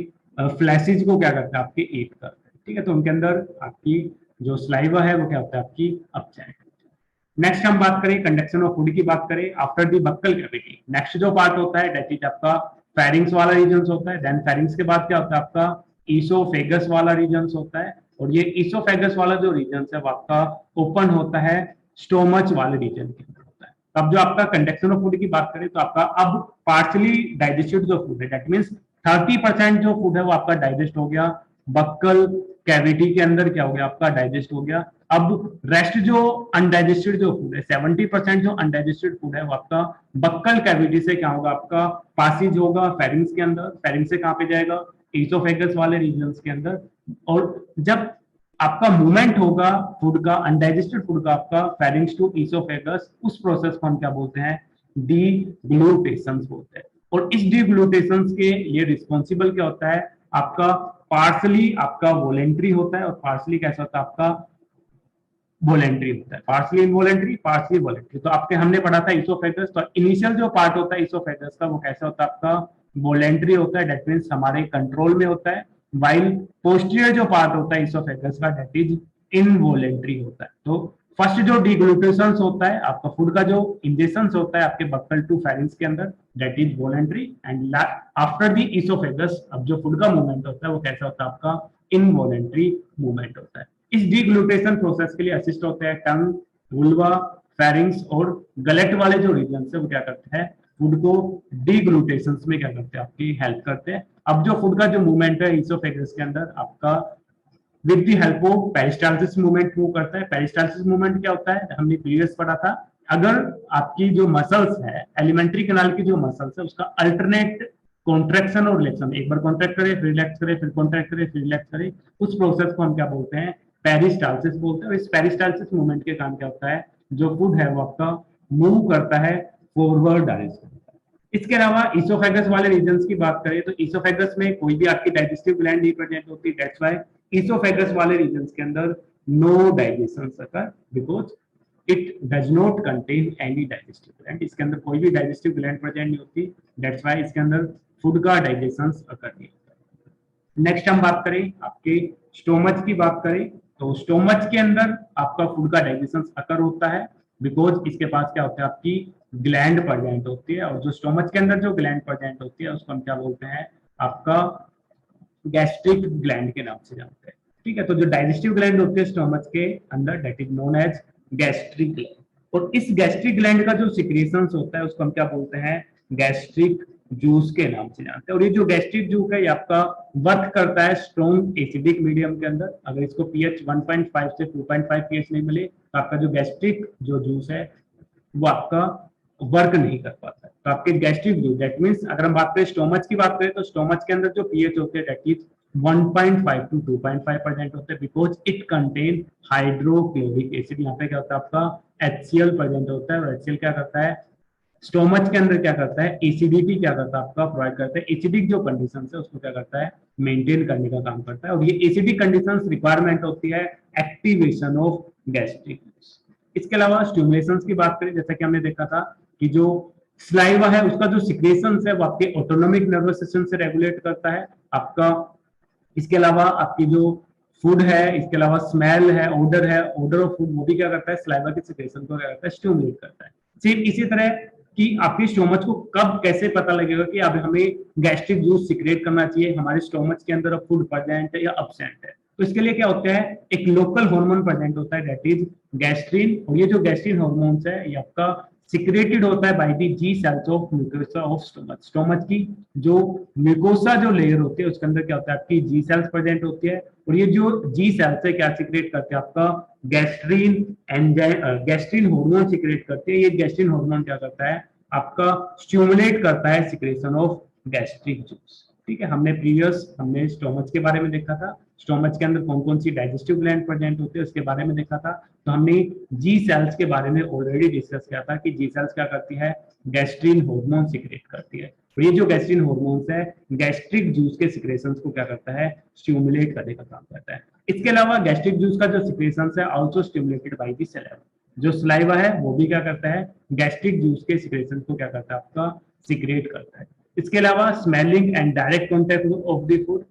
फ्लैशिज को क्या करते हैं, आपके ईट करते हैं। ठीक है, तो उनके अंदर आपकी जो सलाइवा है वो क्या होता है, आपकी अब्सेंट। नेक्स्ट हम बात करें कंडक्शन ऑफ फूड की बात करें after the buccal cavity. Next जो पार्ट होता है दैट इज आपका फेरिंग्स वाला रीजन होता है। देन फेरिंग्स के बाद क्या होता है आपका, ईसोफेगस वाला रीजन होता है। और ये ईसोफेगस वाला जो रीजन है वो आपका ओपन होता है स्टोमच वाले रीजन के अंदर होता है। अब जो आपका कंडक्शन ऑफ फूड की बात करें तो आपका अब पार्शली डाइजेस्टेड जो फूड है, दैट मीन्स 30% जो फूड है वो आपका डाइजेस्ट हो गया, बक्कल कैविटी के अंदर क्या हो गया, आपका डाइजेस्ट हो गया। अब रेस्ट जो अनडाइजेस्टेड जो फूड है, 70% जो अनडाइजेस्टेड फूड है वो आपका बक्कल कैविटी से क्या होगा, आपका पासिज होगा फेरिंग्स के अंदर। फेरिंग्स से कहां पे जाएगा, ईसोफेगस वाले रीजन के अंदर। और जब आपका मूवमेंट होगा फूड का, अनडाइजेस्टेड फूड का, आपका फेरिंग्स टू ईसोफेगस, उस प्रोसेस को हम क्या बोलते हैं, डीग्लूटेशन बोलते हैं। और इस डीग्लूटेशन के लिए रिस्पॉन्सिबल क्या होता है, आपका पार्सली आपका वॉलेंट्री होता है और पार्सली कैसा होता है, आपका वॉलेंट्री होता है। Partially involuntary, partially voluntary. तो आपके हमने पढ़ा था इसोफेगस, तो इनिशियल जो पार्ट होता है इसोफेगस का वो कैसा होता है, आपका वॉलेंट्री होता है, डेट मीन्स हमारे कंट्रोल में होता है। वाइल पोस्टीरियर जो पार्ट होता है इसोफेगस का दैट इज इनवॉलेंट्री होता है। तो फर्स्ट जो डिग्लूटेशन होता है, आपका फूड का जो इंजेक्शन होता है आपके बक्कल टू फेरिंग्स के अंदर, that is voluntary. And after the oesophagus अब जो फूड का मूवमेंट होता है वो कैसा होता है, आपका इनवॉलेंट्री मूवमेंट होता है। इस डीग्लूटेशन प्रोसेस के लिए असिस्ट होते हैं टंग, वुल्वा, फेरिंग्स और गलेट वाले जो रीजन है वो क्या करते हैं, फूड को डीग्लूटेशन में क्या करते हैं, आपकी हेल्प करते हैं। अब जो फूड का जो मूवमेंट है इसोफेगस के अंदर आपका with the help of peristalsis movement move करता है। पेरिस्टाल्सिस मूवमेंट क्या होता है, हमने प्रीवियस पढ़ा था, अगर आपकी जो मसल्स है, एलिमेंट्री कैनाल की जो मसल्स है उसका अल्टरनेट कॉन्ट्रैक्शन और रिलैक्शन, एक बार कॉन्ट्रैक्ट करे फिर रिलैक्स करे, फिर कॉन्ट्रैक्ट करे फिर रिलैक्स करे, उस प्रोसेस को हम क्या बोलते हैं, पेरिस्टालसिस बोलते हैं। और इस पेरिस्टालसिस मूवमेंट के कारण क्या होता है, जो फूड है वो आपका मूव करता है फॉरवर्ड डायरेक्शन। इसके अलावा इसोफेगस वाले रीजन की बात करें तो इसोफेगस में कोई भी आपकी डाइजेस्टिव ग्लैंड नहीं प्रेजेंट होती, दैट्स व्हाई इसोफेगस वाले रीजन के अंदर no digestion occur, because it does not contain any digestive gland. इसके अंदर कोई भी डाइजेस्टिव ग्लैंड प्रेजेंट नहीं होती, दैट्स व्हाई इसके अंदर फूड का डाइजेशन अकर नहीं होता। नेक्स्ट हम बात करें आपके स्टोमच की बात करें तो स्टोमच के अंदर आपका फूड का डाइजेशन अकर होता है, बिकॉज इसके पास क्या होता है, आपकी ग्लैंड प्रेजेंट होती है। और जो स्टोमच के अंदर जो ग्लैंड प्रेजेंट होती है उसको हम क्या बोलते हैं, आपका गैस्ट्रिक ग्लैंड के नाम से जानते हैं। ठीक है, तो जो डाइजेस्टिव ग्लैंड होती है स्टोमच के अंदर, that is known as gastric gland. और इस गैस्ट्रिक ग्लैंड का जो सिक्रीशन होता है उसको हम क्या बोलते हैं, गैस्ट्रिक जूस के नाम से जानते हैं। और ये जो गैस्ट्रिक जूस है ये आपका वर्क करता है स्ट्रॉन्ग एसिडिक मीडियम के अंदर। अगर इसको पीएच 1.5 से 2.5 पीएच नहीं मिले तो आपका जो गैस्ट्रिक जो जूस है वो आपका वर्क नहीं कर पाता है। तो आपके गैस्ट्रिक जूस, दैट मींस अगर हम बात करें स्टोमच की बात करें तो स्टोमच के अंदर जो पीएच होते हैं दैट इज 1.5 to 2.5% होते हैं, because it contain hydrochloric acid. यहाँ पे क्या होता है, आपका HCl प्रेजेंट होता है। और HCl क्या करता है, स्टोमच के अंदर क्या करता है, एसिडिटी क्या करता है, आपका प्रोवाइड करता है। एसिडिक जो कंडीशन है उसको क्या करता है, मेंटेन करने का काम करता है। और ये एसिडिक कंडीशन रिक्वायरमेंट होती है एक्टिवेशन ऑफ गैस्ट्रिक। इसके अलावा स्टिमुलेशन की बात करें, जैसा कि हमने देखा था कि जो स्लाइवा है उसका जो सिक्रेशन है वो आपके ऑटोनोमिक नर्वस सिस्टम से रेगुलेट करता है आपका। इसके अलावा आपकी जो फूड है, इसके अलावा स्मेल है, ऑर्डर है, ऑर्डर ऑफ फूड, वो भी क्या करता है, स्लाइवा के सिक्रेशन को क्या करता है, स्टिमुलेट करता है। सिर्फ इसी तरह कि आपके स्टोमच को कब कैसे पता लगेगा कि अब हमें गैस्ट्रिक जूस सिक्रेट करना चाहिए, हमारे स्टोमच के अंदर अब फूड प्रेजेंट है या अब्सेंट है। तो इसके लिए क्या होता है, एक लोकल हार्मोन प्रेजेंट होता है दैट इज गैस्ट्रिन। और ये जो गैस्ट्रिन हार्मोन्स है ये आपका सिक्रेटेड होता है by the G cells of mucosa of stomach. Stomach की जो म्यूकोसा जो लेयर होती है उसके अंदर क्या होता है, आपकी जी सेल्स प्रेजेंट होती है। और ये जो जी सेल्स है क्या सिक्रेट करते हैं, आपका गैस्ट्रिन गैस्ट्रिन हार्मोन सिक्रेट करते हैं। ये गैस्ट्रिन हार्मोन क्या करता है, आपका स्टिमुलेट करता है सिक्रेशन ऑफ गैस्ट्रिक जूस। ठीक है, हमने स्टोमच के बारे में देखा था, स्टोमच के अंदर कौन कौन सी डाइजेस्टिव ग्लैंड प्रेजेंट होती है उसके बारे में देखा था। तो हमने जी सेल्स के बारे में ऑलरेडी डिस्कस किया था कि जी सेल्स क्या करती है, गैस्ट्रिन हार्मोन सिक्रेट करती है। और ये जो गैस्ट्रिन हार्मोन्स है गैस्ट्रिक जूस के सिक्रेशंस को क्या करता है, स्टिमुलेट करने का काम करता है। इसके अलावा गैस्ट्रिक जूस का जो सिक्रेशंस है also stimulated by the saliva. जो सलाइवा है वो भी क्या करता है, गैस्ट्रिक जूस के सिक्रेशन को क्या करता है, आपका सिक्रेट करता है। इसके अलावा smelling and direct contact of the food.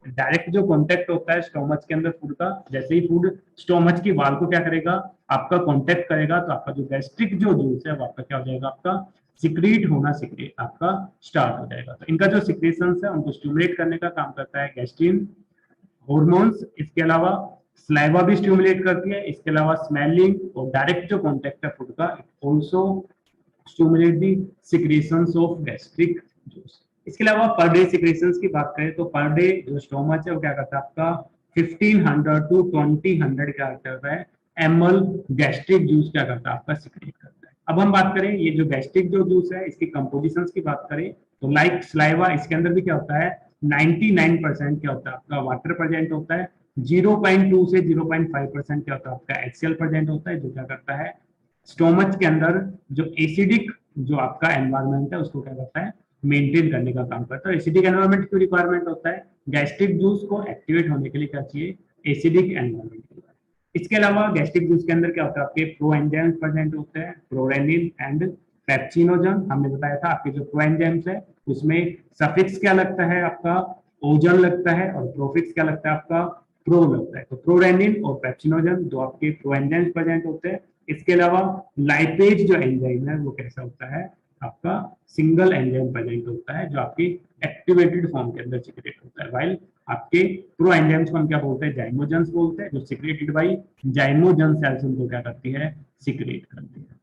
Direct जो कॉन्टेक्ट होता है स्टोमच के अंदर फूड का, जैसे ही फूड स्टोमच की वाल को क्या करेगा, आपका कॉन्टेक्ट करेगा तो आपका जो गैस्ट्रिक जो जूस है वो आपका क्या हो जाएगा, आपका सिक्रीट होना सिक्रेट आपका स्टार्ट हो जाएगा। तो इनका जो सिक्रेशन है उनको स्टिमुलेट करने का काम करता है गैस्ट्रिन हॉर्मोन्स। इसके अलावा स्लाइवा भी स्टिमुलेट करती है। इसके अलावा स्मेलिंग और डायरेक्ट जो कॉन्टेक्ट है फूड का, it also stimulate the secretions of gastric juice. इसके अलावा पर डे सिक्रेशंस की बात करें तो पर डे जो स्टोमच है वो क्या करता है, आपका 1500 to 2000 क्या करता है, ml गैस्ट्रिक जूस क्या करता है, आपका सिक्रेट करता है। अब हम बात करें ये जो गैस्ट्रिक जो जूस है इसकी कंपोजिशंस की बात करें तो लाइक स्लाइवा, इसके अंदर भी क्या होता है, 99% क्या होता है, आपका वाटर प्रेजेंट होता है। 0.2 से 0.5% क्या होता है, आपका HCl प्रेजेंट होता है, जो क्या करता है, स्टोमच के अंदर जो एसिडिक जो आपका एनवायरनमेंट है उसको क्या करता है, मेंटेन करने का काम करता है। एसिडिक एनवायरनमेंट क्यों रिक्वायरमेंट होता है, गैस्ट्रिक जूस को एक्टिवेट होने के लिए क्या चाहिए, एसिडिक एनवायरनमेंट। इसके अलावा गैस्ट्रिक जूस के अंदर क्या होता है, आपके प्रोएंजाइम्स प्रेजेंट होते हैं, प्रोरेनिन एंड पेप्सिनोजन। हमने बताया था आपके जो प्रोएंजाइम्स है उसमें सफिक्स क्या लगता है, आपका ओजन लगता है, और प्रोफिक्स क्या लगता है, आपका प्रो लगता है। तो प्रोरेनिन और पेप्सिनोजन दो आपके प्रोएंजाइम्स प्रेजेंट होते हैं। इसके अलावा लाइपेज जो एंजाइम है वो कैसा होता है, आपका सिंगल एंजाइम प्रेजेंट होता है जो आपकी एक्टिवेटेड फॉर्म के अंदर सिक्रेट होता है। वाइल आपके प्रो एंजाइम्स को हम क्या बोलते हैं, जाइमोजेंस बोलते हैं, जो सिक्रेटेड बाय जाइमोजन सेल्स उनको क्या करती है, सिक्रेट करती है।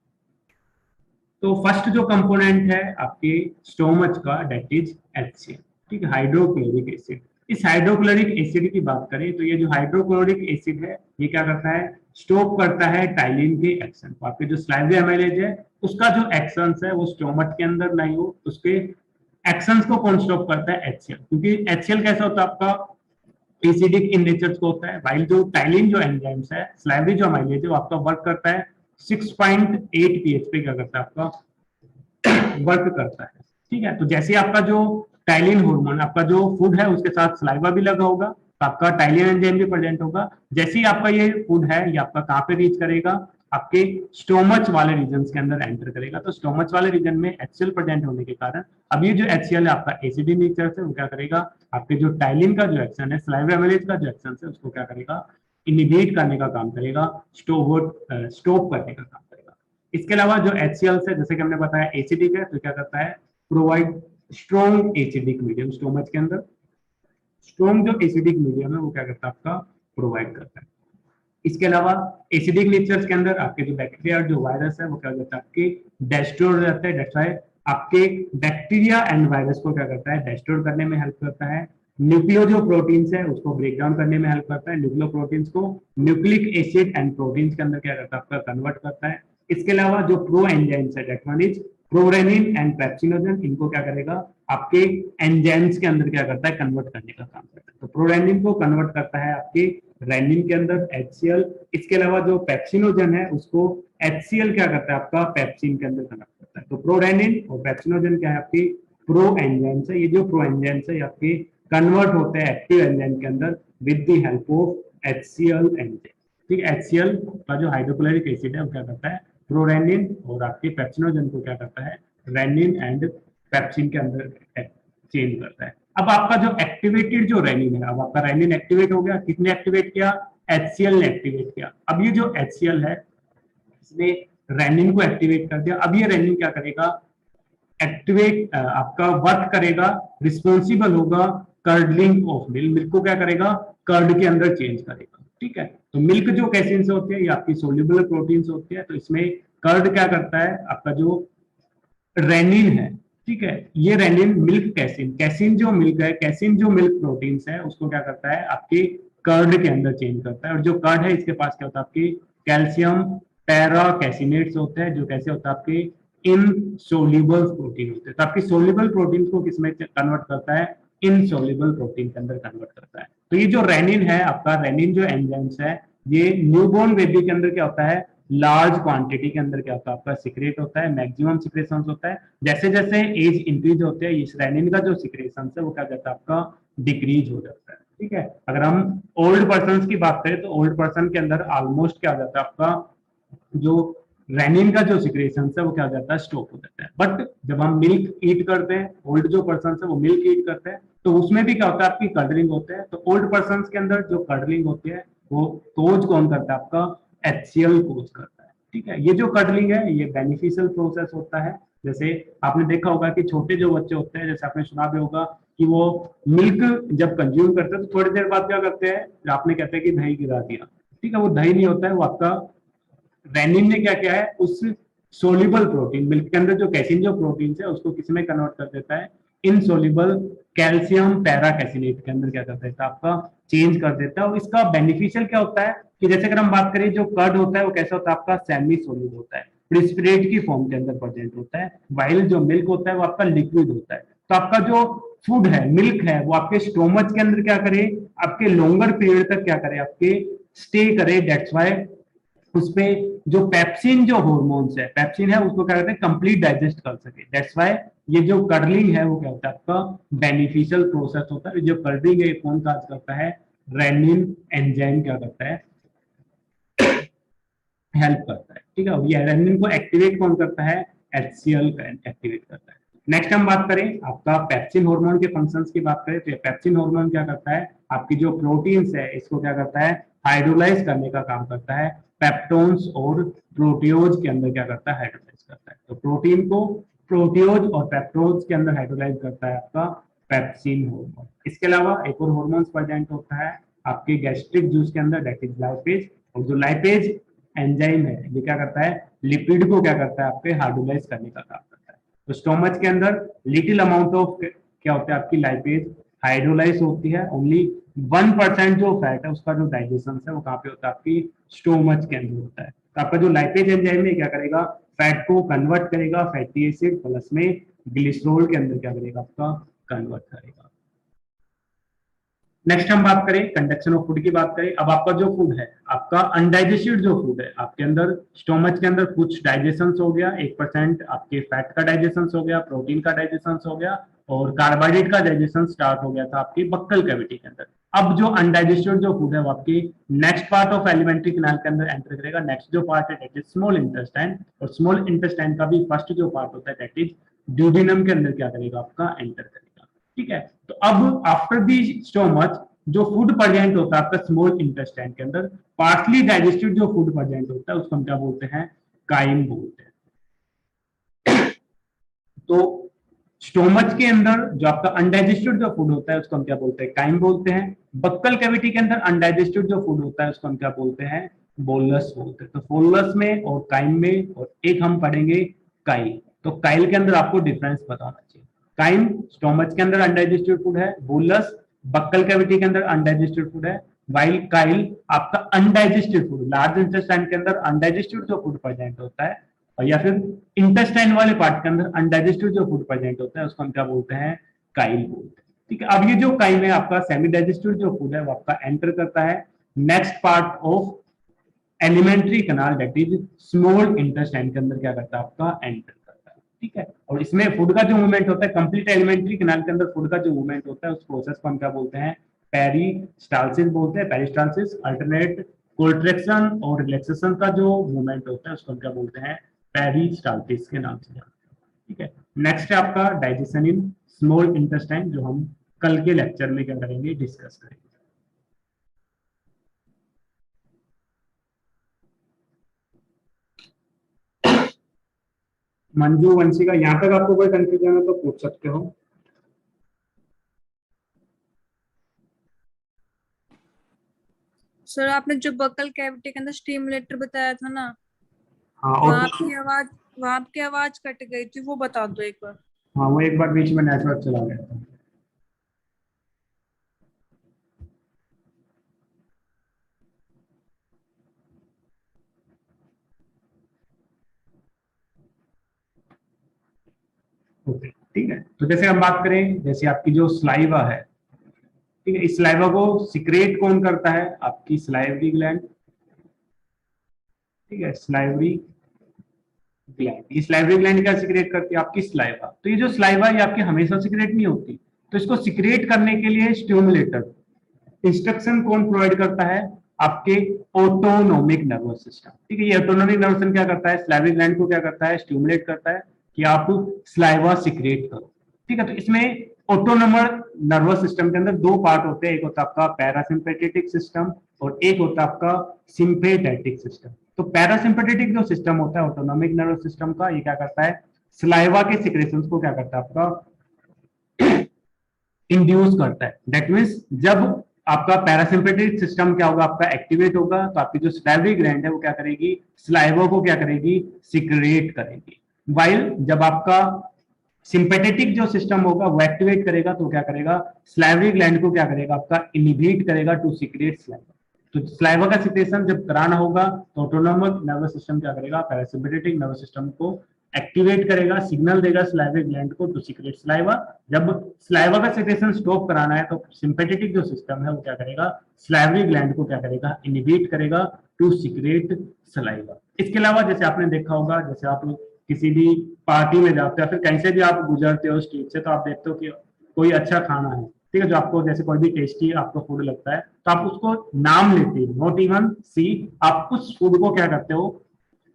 तो फर्स्ट जो कंपोनेंट है आपके स्टोमच का दैट इज HCl, ठीक है, हाइड्रोक्लोरिक एसिड। इस हाइड्रोक्लोरिक एसिड की बात करें तो ये जो हाइड्रोक्लोरिक एसिड है ये क्या करता है, स्टॉप करता है टाइलिन के एक्शन को। आपके जो स्लाइवा एमाइलेज है उसका जो एक्शन है वो स्टोमच के अंदर नहीं हो, उसके एक्शंस को कौन स्टॉप करता है, HCl। क्योंकि HCl कैसा होता है, आपका एसिडिक इन नेचर को होता है, वाइल जो टाइलिन जो एंजाइम्स है, स्लाइवरी जो अमाइलेज है, वो आपका वर्क करता है 6.8 pH पे, क्या करता है आपका वर्क करता है। ठीक है, तो जैसे आपका जो टाइलिन हार्मोन, आपका जो फूड है उसके साथ सलाइवा भी लगा होगा, तो आपका टाइलिन एंजाइम भी प्रेजेंट होगा। जैसे ही आपका ये फूड है, ये आपका कहाँ पे रीच करेगा, आपके स्टोमच वाले रीजन के अंदर एंटर करेगा। तो स्टोमच वाले रीजन में HCl प्रेजेंट होने के कारण अब ये जो HCl है आपका एसिडिक नेचर से, वो क्या करेगा, आपके जो टाइलिन का जो एक्शन है, सलाइवा एमिलेज का जो एक्शन है, उसको क्या करेगा, इनिबिट करने का काम करेगा, स्टॉप करने का काम करेगा। इसके अलावा जो HCl है, जैसे कि हमने बताया एसिडिक है, तो क्या करता है, provide strong acidic medium stomach के अंदर। स्ट्रॉन्ग जो एसिडिक मीडियम है वो क्या करता है आपका प्रोवाइड करता है। इसके अलावा एसिडिक नेचर के अंदर आपके जो बैक्टीरिया और जो वायरस है वो क्या करता है, आपके डेस्ट्रोय हो जाते हैं। दैट्स व्हाई आपके बैक्टीरिया एंड वायरस को क्या करता है, डेस्ट्रोय करने में हेल्प करता है। न्यूक्लियो जो प्रोटीन्स है उसको ब्रेक डाउन करने में हेल्प करता है। न्यूक्लियो प्रोटीन्स को न्यूक्लिक एसिड एंड प्रोटीन्स के अंदर क्या करता है, आपका कन्वर्ट करता है। इसके अलावा जो प्रो एंजाइम्स है, that one is prorennin and pepsinogen, इनको क्या करेगा, आपके एंजाइम्स के अंदर क्या करता है, कन्वर्ट करने का काम करता है। तो प्रोरेनिन को कन्वर्ट करता है आपके रेनिन के अंदर HCl। इसके अलावा जो पेप्सिनोजन है उसको HCl क्या करता है, आपका पेप्सिन के अंदर कन्वर्ट करता है। तो प्रोरेनिन और पेप्सिनोजन क्या है, आपकी प्रो एंजाइम्स है। ये जो प्रो एंजाइम्स है आपके कन्वर्ट होते हैं एक्टिव एंजाइम के अंदर with the help of HCl enzyme. ठीक है, HCl का जो हाइड्रोक्लोरिक एसिड है वो क्या करता है, प्रोरेनिन और आपके पेप्सिनोजन को क्या करता है, रेनिन एंड पेप्सिन के अंदर चेंज करता है। अब आपका जो एक्टिवेटेड जो रेनिन है, अब आपका रेनिन एक्टिवेट हो गया, किसने एक्टिवेट किया, HCl ने एक्टिवेट किया। अब ये जो HCl है इसने रेनिन को एक्टिवेट कर दिया। अब ये रेनिन क्या करेगा, एक्टिवेट आपका वर्क करेगा, रिस्पॉन्सिबल होगा कर्डलिंग ऑफ मिल्क। मिल्क को क्या करेगा, कर्ड के अंदर चेंज करेगा। ठीक है, तो मिल्क जो कैसिन से होती है, ये आपकी सोल्यूबल प्रोटीन से होती है। तो इसमें कर्ड क्या करता है, आपका जो रेनिन है, ठीक है, ये रेनिन मिल्क कैसिन, कैसिन जो मिल्क है, कैसिन जो मिल्क प्रोटीन्स है उसको क्या करता है, आपके कर्ड के अंदर चेंज करता है। और जो कर्ड है इसके पास क्या होता है, आपकी कैल्शियम पैरा कैसिनेट्स होते हैं, जो कैसे होता है, आपके इनसोल्यूबल प्रोटीन होते हैं। तो आपकी सोल्यूबल प्रोटीन को किसमें कन्वर्ट करता है, इनसोल्यूबल प्रोटीन के अंदर कन्वर्ट करता है। तो ये जो रेनिन है आपका, रेनिन जो एंजाइम्स है, ये न्यूबॉर्न बेबी के अंदर क्या होता है, लार्ज क्वांटिटी के अंदर क्या होता है, आपका सिक्रेट होता है, मैक्सिमम सिक्रेशन होता है। जैसे जैसे एज इंक्रीज होते हैं, इस रेनिन का जो सिक्रेशन है वो क्या करता है, आपका डिक्रीज हो जाता है। ठीक है, अगर हम ओल्ड पर्सन की बात करें तो ओल्ड पर्सन के अंदर ऑलमोस्ट क्या हो जाता है, आपका जो रेनिन का जो सिक्रेशन है वो क्या हो जाता है, स्टॉप हो जाता है। बट जब हम मिल्क ईट करते हैं, ओल्ड जो पर्सन है वो मिल्क ईट करते हैं, तो उसमें भी क्या होता है, आपकी कर्डलिंग होते हैं। तो ओल्ड पर्सन के अंदर जो कर्डलिंग होती है वो कोज कौन करता है, आपका HCl कोज करता है। ठीक है, ये जो कर्डलिंग है ये बेनिफिशियल प्रोसेस होता है। जैसे आपने देखा होगा कि छोटे जो बच्चे होते हैं, जैसे आपने सुना भी होगा कि वो मिल्क जब कंज्यूम करते हैं तो थोड़ी देर बाद क्या करते हैं, आपने कहते हैं कि दही गिरा दिया। ठीक है, वो दही नहीं होता है, वो आपका रेनिन ने क्या किया है, उस सोल्यूबल प्रोटीन मिल्क के अंदर जो कैसिन जो प्रोटीन है उसको किस में कन्वर्ट कर देता है, इनसोल्यूबल कैल्शियम पैरा कैसिनेट के अंदर क्या कर देता है, आपका चेंज कर देता है। और इसका बेनिफिशियल क्या होता है कि जैसे अगर हम बात करें, जो कर्ड होता है वो कैसा होता है, आपका सेमी सोलिड होता है, प्रिस्पिरेट की फॉर्म के अंदर प्रेजेंट होता है, वाइल जो मिल्क होता है वो आपका लिक्विड होता है। तो आपका जो फूड है, मिल्क है, वो आपके स्टोमच के अंदर क्या करे, आपके लॉन्गर पीरियड तक क्या करे, आपके स्टे करे। दैट्स वाई उसपे जो पेप्सिन जो हॉर्मोन्स है, पेप्सिन है, उसको क्या कहते हैं, कंप्लीट डाइजेस्ट कर सके। दैट्स वाई ये जो कर्डलिंग है वो क्या होता है, आपका बेनिफिशियल प्रोसेस होता है। जो कर्डलिंग है कौन काज करता है, रेनिन एंजाइम क्या करता है, हेल्प करता है। ठीक है, ये रेनिन को एक्टिवेट कौन करता है, HCl एक्टिवेट करता है। नेक्स्ट हम बात करें आपका पेप्सिन हार्मोन के फंक्शंस की बात करें, तो पेप्सिन हार्मोन क्या करता है, आपकी जो प्रोटीन्स है इसको क्या करता है, हाइड्रोलाइज करने का काम करता है। पेप्टोन्स और प्रोटियोज के अंदर क्या करता है, हाइड्रोलाइज करता है। तो प्रोटीन को प्रोटियोज और पेप्टोज के अंदर हाइड्रोलाइज करता है आपका पेप्सिन हार्मोन। इसके अलावा एक और हार्मोन प्रेजेंट होता है आपके गैस्ट्रिक जूस के अंदर, दैट इज लाइपेज। और जो लाइपेज एंजाइम है ये क्या करता है, लिपिड को क्या करता है, आपके हाइड्रोलाइज करने का काम करता है। तो स्टोमच के अंदर लिटिल अमाउंट ऑफ क्या होता है, आपकी लाइपेज हाइड्रोलाइज होती है। ओनली 1% जो फैट है उसका जो डाइजेशन है वो कहाँ पे होता है, आपकी स्टोमच के अंदर होता है। तो आपका जो लाइपेज एंजाइम है क्या करेगा, फैट को कन्वर्ट करेगा फैटी एसिड प्लस में ग्लिसरॉल के अंदर क्या करेगा, आपका कन्वर्ट करेगा। नेक्स्ट हम बात करें कंडक्शन ऑफ फूड की बात करें। अब आपका जो फूड है, आपका अनडाइजेस्टेड जो फूड है, आपके अंदर स्टोमच के अंदर कुछ डाइजेशन हो गया, 1% आपके फैट का डाइजेशन हो गया, प्रोटीन का डाइजेशन हो गया और कार्बोहाइड्रेट का डाइजेशन स्टार्ट हो गया था आपकी बक्कल कैविटी के अंदर। अब जो अनडाइजेस्टेड जो फूड है वो आपकी next part of elementary canal के अंदर एंटर करेगा। नेक्स्ट जो पार्ट है दैट इज स्मॉल इंटेस्टाइन, और स्मॉल इंटेस्टाइन का भी फर्स्ट जो पार्ट होता है दैट इज ड्यूडेनम के अंदर क्या करेगा, आपका एंटर करेगा। ठीक है, तो अब आफ्टर दी स्टोमच जो फूड प्रेजेंट होता है आपका स्मॉल इंटेस्टाइन के अंदर, पार्टली डाइजेस्टेड जो फूड प्रेजेंट होता है उसको हम क्या बोलते हैं, काइम बोलते हैं। तो स्टोमच के अंदर जो आपका अनडाइजेस्टेड जो फूड होता है उसको हम क्या बोलते हैं, काइम बोलते हैं। बक्कल कैविटी के अंदर अनडाइजेस्टेड जो फूड होता है उसको हम क्या बोलते हैं, बोलस बोलते हैं। तो बोलस में और काइम में, और एक हम पढ़ेंगे काइल। तो काइल के अंदर आपको डिफरेंस बताना चाहिए। काइम स्टोमच के अंदर अनडाइजेस्टेड फूड है, बोलस बक्कल कैविटी के अंदर अनडाइजेस्टेड फूड है, वाइल काइल आपका अनडाइजेस्टेड फूड, लार्ज इंटेस्टाइन के अंदर अनडाइजेस्टेड जो फूड प्रेजेंट होता है, और या फिर इंटेस्टाइन वाले पार्ट के अंदर अनडाइजेस्टेड जो फूड प्रेजेंट होता है उसको हम क्या बोलते हैं, काइल बोलते हैं। ठीक है, अब ये जो काइल है आपका सेमी डाइजेस्टेड जो फूड है वो आपका एंटर करता है next part of alimentary canal that is small intestine के अंदर क्या करता है, आपका एंटर करता है। ठीक है, और इसमें फूड का जो मूवमेंट होता है कंप्लीट एलिमेंट्री कैनाल के अंदर फूड का जो मूवमेंट होता है उस प्रोसेस को हम क्या बोलते हैं, पेरिस्टालसिस बोलते हैं। पेरिस्टालसिस अल्टरनेट कोल्ट्रेक्शन और रिलैक्सेशन का जो मूवमेंट होता है उसको हम क्या बोलते हैं, पेरिस्टालसिस के नाम से जानते हैं। ठीक है, नेक्स्ट है आपका डाइजेशन इन स्मॉल इंटेस्टाइन, जो हम कल के लेक्चर में क्या करेंगे, डिस्कस करेंगे। मंजू वंशिका, यहाँ तक आपको कोई कंफ्यूजन है तो पूछ सकते हो। सर आपने जो बकल कैविटी के अंदर स्टिमुलेटर बताया था ना, हाँ, और वहां आपकी आवाज कट गई थी, वो बता दो एक बार। हाँ, वो एक बार बीच में नेटवर्क चला गया था। ओके, ठीक है, तो जैसे हम बात करें, जैसे आपकी जो स्लाइवा है, ठीक है, इस स्लाइवा को सिक्रेट कौन करता है, आपकी स्लाइवरी ग्लैंड। ठीक है, स्लाइवरी ग्लैंड, ये स्लाइवरी ग्लैंड क्या सिक्रेट करती है, आपकी स्लाइवा। तो ये जो स्लाइवा ये आपकी हमेशा सिक्रेट नहीं होती, तो इसको सिक्रेट करने के लिए स्टिमुलेटर इंस्ट्रक्शन कौन प्रोवाइड करता है, आपके ऑटोनोमिक नर्वस सिस्टम। ठीक है, ये ऑटोनोमिक नर्वस सिस्टम क्या करता है, स्लाइवरी ग्लैंड को क्या करता है, स्टिमुलेट करता है कि आप स्लाइवा सिक्रेट करो। ठीक है, तो इसमें ऑटोनोमर नर्वस सिस्टम के अंदर दो पार्ट होते हैं, एक होता है आपका पैरासिम्पेथेटिक सिस्टम और एक होता है आपका सिंपैथेटिक सिस्टम। तो पैरासिम्पेथेटिक जो सिस्टम होता है ऑटोनोमिक नर्वस सिस्टम का, ये क्या करता है, स्लाइवा के सिक्रेशंस को क्या करता है, आपका इंड्यूस करता है। दैट मीन्स जब आपका पैरासिम्पेटिक सिस्टम क्या होगा, आपका एक्टिवेट होगा, तो आपकी जो स्लाइवरी ग्लैंड है वो क्या करेगी, स्लाइवा को क्या करेगी, सिक्रेट करेगी। वाइल जब आपका सिंपैथेटिक जो सिस्टम होगा वो एक्टिवेट करेगा, तो क्या करेगा, स्लाइवरी ग्लैंड को क्या करेगा, आपका इनिबिट करेगा टू सिक्रेट स्लाइवा। तो स्लाइवा का सिक्रेशन जब कराना होगा तो ऑटोनोमिक नर्वस सिस्टम क्या करेगा, पैरासिम्पेथेटिक नर्वस सिस्टम को एक्टिवेट करेगा, सिग्नल देगा स्लाइवरी ग्लैंड को टू सिक्रेट स्लाइवा। जब स्लाइवा का सिक्रेशन स्टॉप कराना है तो सिंपैथेटिक जो सिस्टम है वो क्या करेगा, स्लाइवरी ग्लैंड को क्या करेगा, इनिबिट करेगा टू सिक्रेट सलाइवा। इसके अलावा जैसे आपने देखा होगा, जैसे आप किसी भी पार्टी में जाते हो या फिर कहीं से भी आप गुजरते हो स्ट्रीट से, तो आप देखते हो कि कोई अच्छा खाना है, ठीक है, जो आपको जैसे कोई भी टेस्टी आपको फूड लगता है तो आप उसको नाम लेते हो, नॉट इवन सी, आप उस फूड को क्या करते हो,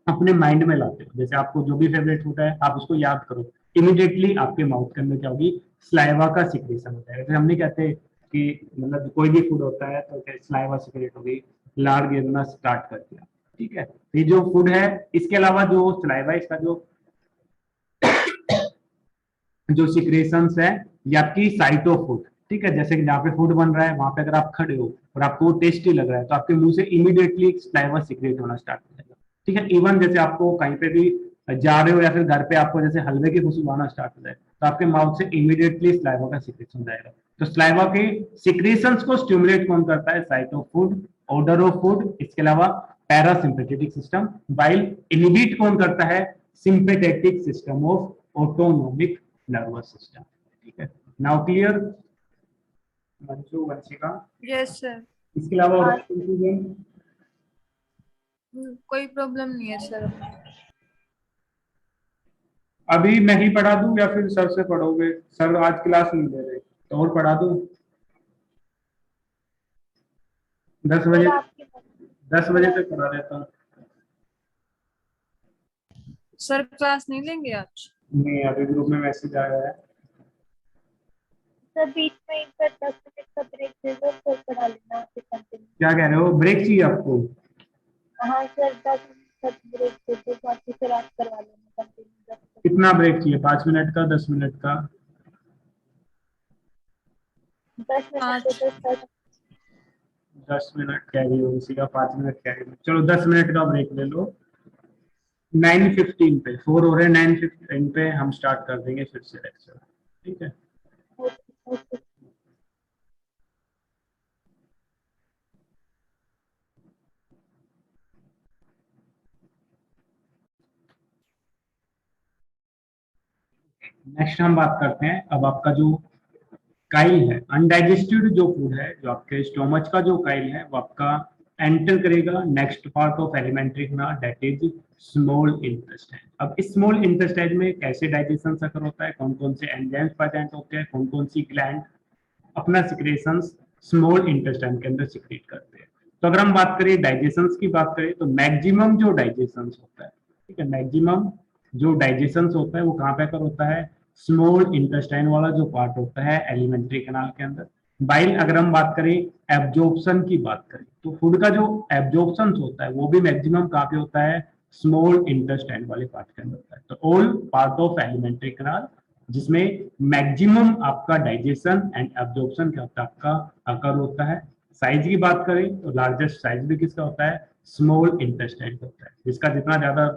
अपने माइंड में लाते हो। जैसे आपको जो भी फेवरेट फूड है आप उसको याद करो, इमीडिएटली आपके माउथ के अंदर क्या होगी, स्लाइवा का सिक्रेशन हो जाएगा। जैसे हम नहीं कहते कि मतलब कोई भी फूड होता है तो स्लाइवा सिक्रेट हो गई, लार गिरना स्टार्ट कर दिया। ठीक है, ये जो फूड है, इसके अलावा जो स्लाइवा इसका जो सिक्रेशंस है ये आपकी साइट ऑफ फूड। ठीक है, जैसे कि जहाँ पे फूड बन रहा है वहां पे अगर आप खड़े हो और आपको टेस्टी लग रहा है तो आपके मुंह से इमीडिएटली स्लाइवा सिक्रेट होना स्टार्ट हो जाएगा। ठीक है, इवन जैसे आपको कहीं पे भी जा रहे हो या फिर घर पे आपको जैसे हलवे की खुशबू आना स्टार्ट हो जाए तो आपके माउथ से इमीडिएटली स्लाइवा का सिक्रेशन हो जाएगा। तो स्लाइवा के सिक्रेशंस को स्टिमुलेट कौन करता है, site of food, order of food, इसके अलावा पैरासिम्पेथेटिक सिस्टम, वाइल इनिबिट कौन करता है, sympathetic system of autonomic nervous system. ठीक है, now clear. Manju, Vanshika, yes sir. इसके अलावा और कंफ्यूजन? कोई प्रॉब्लम नहीं है सर। अभी मैं ही पढ़ा दूं या फिर सर से पढ़ोगे? सर आज क्लास नहीं दे रहे तो और पढ़ा दूं? 10 बजे, 10 बजे तक पढ़ा देता हूँ। सर क्लास नहीं लेंगे आज? नहीं, अभी ग्रुप में मैसेज आया है। सर बीच में एक 10 मिनट का ब्रेक दे दो फिर पढ़ा लेना फिर कंटिन्यू। क्या कह रहे हो, ब्रेक चाहिए आपको? हाँ सर 10 मिनट का ब्रेक दे दो बाकी फिर आप करवा लेना कंटिन्यू। कितना ब्रेक चाहिए, 5 मिनट का, 10 मिनट का? 10 मिनट दे दो सर। 10 मिनट कैरी हो, इसी का 5 मिनट कैरी हो। चलो 10 मिनट का ब्रेक ले लो। 9:15 पे, 4 हो रहे हैं, 9:15 पे हम स्टार्ट कर देंगे फिर से लेक्चर। ठीक है। ओके। नेक्स्ट हम बात करते हैं अब आपका जो काइल है, अनडाइजेस्टेड जो फूड है, जो आपके स्टोमच का जो काइल है वो आपका एंटर करेगा next part of alimentary canal, that is small intestine. अब इस स्मॉल इंटेस्टाइन में कैसे डाइजेशन अकर होता है, कौन कौन से एंजाइम्स प्रेजेंट होते हैं, कौन कौन सी ग्लैंड अपना सिक्रेशंस स्मॉल इंटेस्टाइन के अंदर सिक्रेट करते हैं। तो अगर हम बात करें डाइजेशन की बात करें तो मैक्सिमम जो डाइजेशन होता है, ठीक है, मैक्सिमम जो डाइजेशन होता है वो कहाँ पे कर होता है? स्मॉल इंटेस्टाइन वाला जो पार्ट होता है एलिमेंट्री कैनाल के अंदर। बाइल अगर हम बात करें एब्जॉर्प्शन की बात करें तो फूड का जो एब्जॉर्प्शन होता है वो भी मैक्सिमम कहाँ पे होता है? स्मॉल इंटेस्टाइन वाले पार्ट के अंदर होता है। तो all part of alimentary canal जिसमें मैक्सिमम आपका डाइजेशन एंड एब्जॉर्प्शन क्या होता है? आपका अकर होता है। साइज की बात करें तो लार्जेस्ट साइज भी किसका होता है? स्मॉल इंटेस्टाइन का होता है। जिसका जितना ज्यादा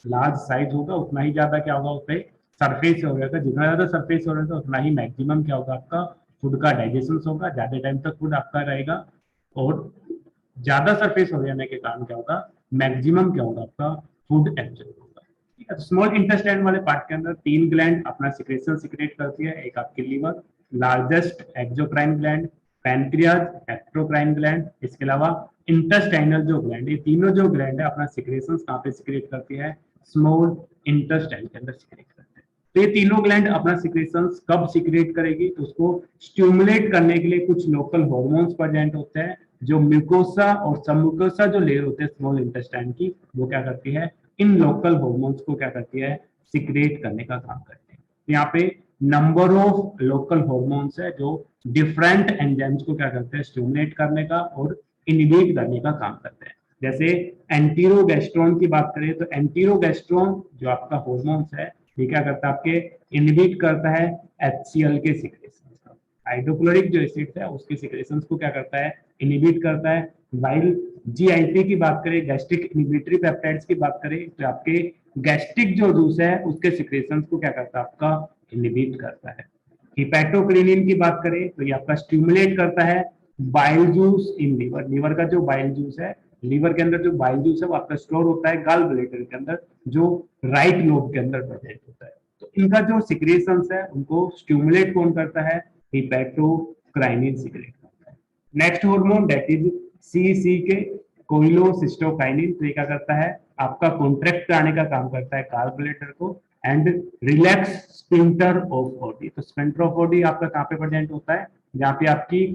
लार्ज साइज होगा उतना ही ज्यादा क्या होगा उस पर सरफेस हो जाएगा, जितना ज्यादा सरफेस हो जाएगा उतना ही मैक्सिमम क्या होगा आपका फूड का डाइजेशन होगा, ज्यादा टाइम तक फूड आपका रहेगा। और ज्यादा सरफेस हो जाने के कारण क्या होगा? मैक्सिमम क्या होगा आपका फूड एब्जॉर्ब होगा। स्मॉल इंटेस्टाइन वाले पार्ट के अंदर 3 ग्लैंड अपना सिक्रेशन सिक्रेट करती है। एक आपकी liver, largest exocrine gland, pancreas, ectocrine gland, इसके अलावा इंटेस्टाइनल जो ग्लैंड, ये तीनों जो ग्लैंड है अपना सिक्रेशन कहाँ पे सिक्रेट करती है? स्मॉल इंटेस्टाइन के अंदर सिक्रेट करते हैं। तो ये तीनों ग्लैंड अपना सिक्रेशन कब सिक्रेट करेगी? तो उसको स्टिमुलेट करने के लिए कुछ लोकल हॉर्मोन्स प्रेजेंट होते हैं जो म्यूकोसा और सबम्यूकोसा जो लेयर होते हैं स्मॉल इंटेस्टाइन की, वो क्या करती है? इन लोकल हॉर्मोन्स को क्या करती है? सिक्रेट करने का काम करती है। यहाँ पे नंबर ऑफ लोकल हॉर्मोन्स है जो डिफरेंट एंजाइम्स को क्या करते हैं? स्टिमुलेट करने का और इनिबिट करने का काम करते हैं। जैसे एंटीरोगेस्ट्रोन की बात करें तो एंटीरोगेस्ट्रोन जो आपका हॉर्मोन्स है ये क्या करता है? आपके इनिबिट करता है HCl के सिक्रेशन का। हाइड्रोक्लोरिक जो एसिड है उसके सिक्रेशन को क्या करता है? इनिबिट करता है। वाइल GIP की बात करें, गैस्ट्रिक इनिबिटरी पेप्टाइड्स की बात करें तो आपके गैस्ट्रिक जो जूस है उसके सिक्रेशन को क्या करता है? आपका इनिबिट करता है। हिपैटोक्रिनिन की बात करें तो ये आपका स्टिमुलेट करता है bile juice in liver. Liver का जो बाइल जूस है, लीवर के अंदर जो बाइल जूस है वो आपका स्टोर होता है गॉल ब्लैडर के अंदर जो राइट लोब के अंदर प्रेजेंट होता है। तो इनका जो सिक्रेशंस है उनको स्टिमुलेट कौन करता है? हिपैटोक्राइनिन सिक्रेट करता है। Next hormone that is CCK, कोइलोसिस्टोकाइनिन। तो ये क्या करता है? आपका कॉन्ट्रैक्ट कराने का काम करता है गॉल ब्लैडर को and relax sphincter of body. तो स्फिंक्टर ऑफ बॉडी आपका कहाँ पे प्रेजेंट होता है? जहाँ पे आपकी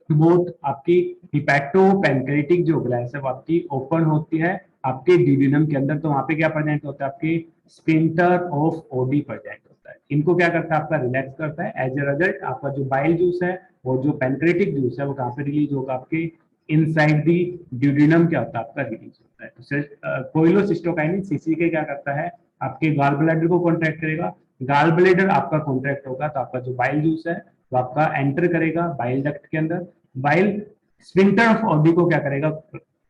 बोथ आपकी हिपैटो पैनक्रेटिक जो ग्लैंड है वो आपकी ओपन होती है आपके ड्यूडेनम के अंदर। तो वहां पे क्या प्रेजेंट होता है? आपके स्फिंक्टर ऑफ ओडी प्रेजेंट होता है। इनको क्या करता है? आपका रिलैक्स करता है। एज ए रिजल्ट आपका जो बाइल जूस है और जो पैनक्रेटिक जूस है वो कहाँ पे रिलीज होगा? आपके इनसाइड दी ड्यूडेनम क्या होता है? आपका रिलीज होता है। तो कोइलोसिस्टोकाइनिन CCK क्या करता है? आपके गॉल ब्लैडर को कॉन्ट्रैक्ट करेगा। गॉल ब्लैडर आपका कॉन्ट्रैक्ट होगा तो आपका जो बाइल जूस है वो आपका एंटर करेगा बाइल डक्ट के अंदर। बाइल स्फिंक्टर ऑफ ऑडी को क्या करेगा?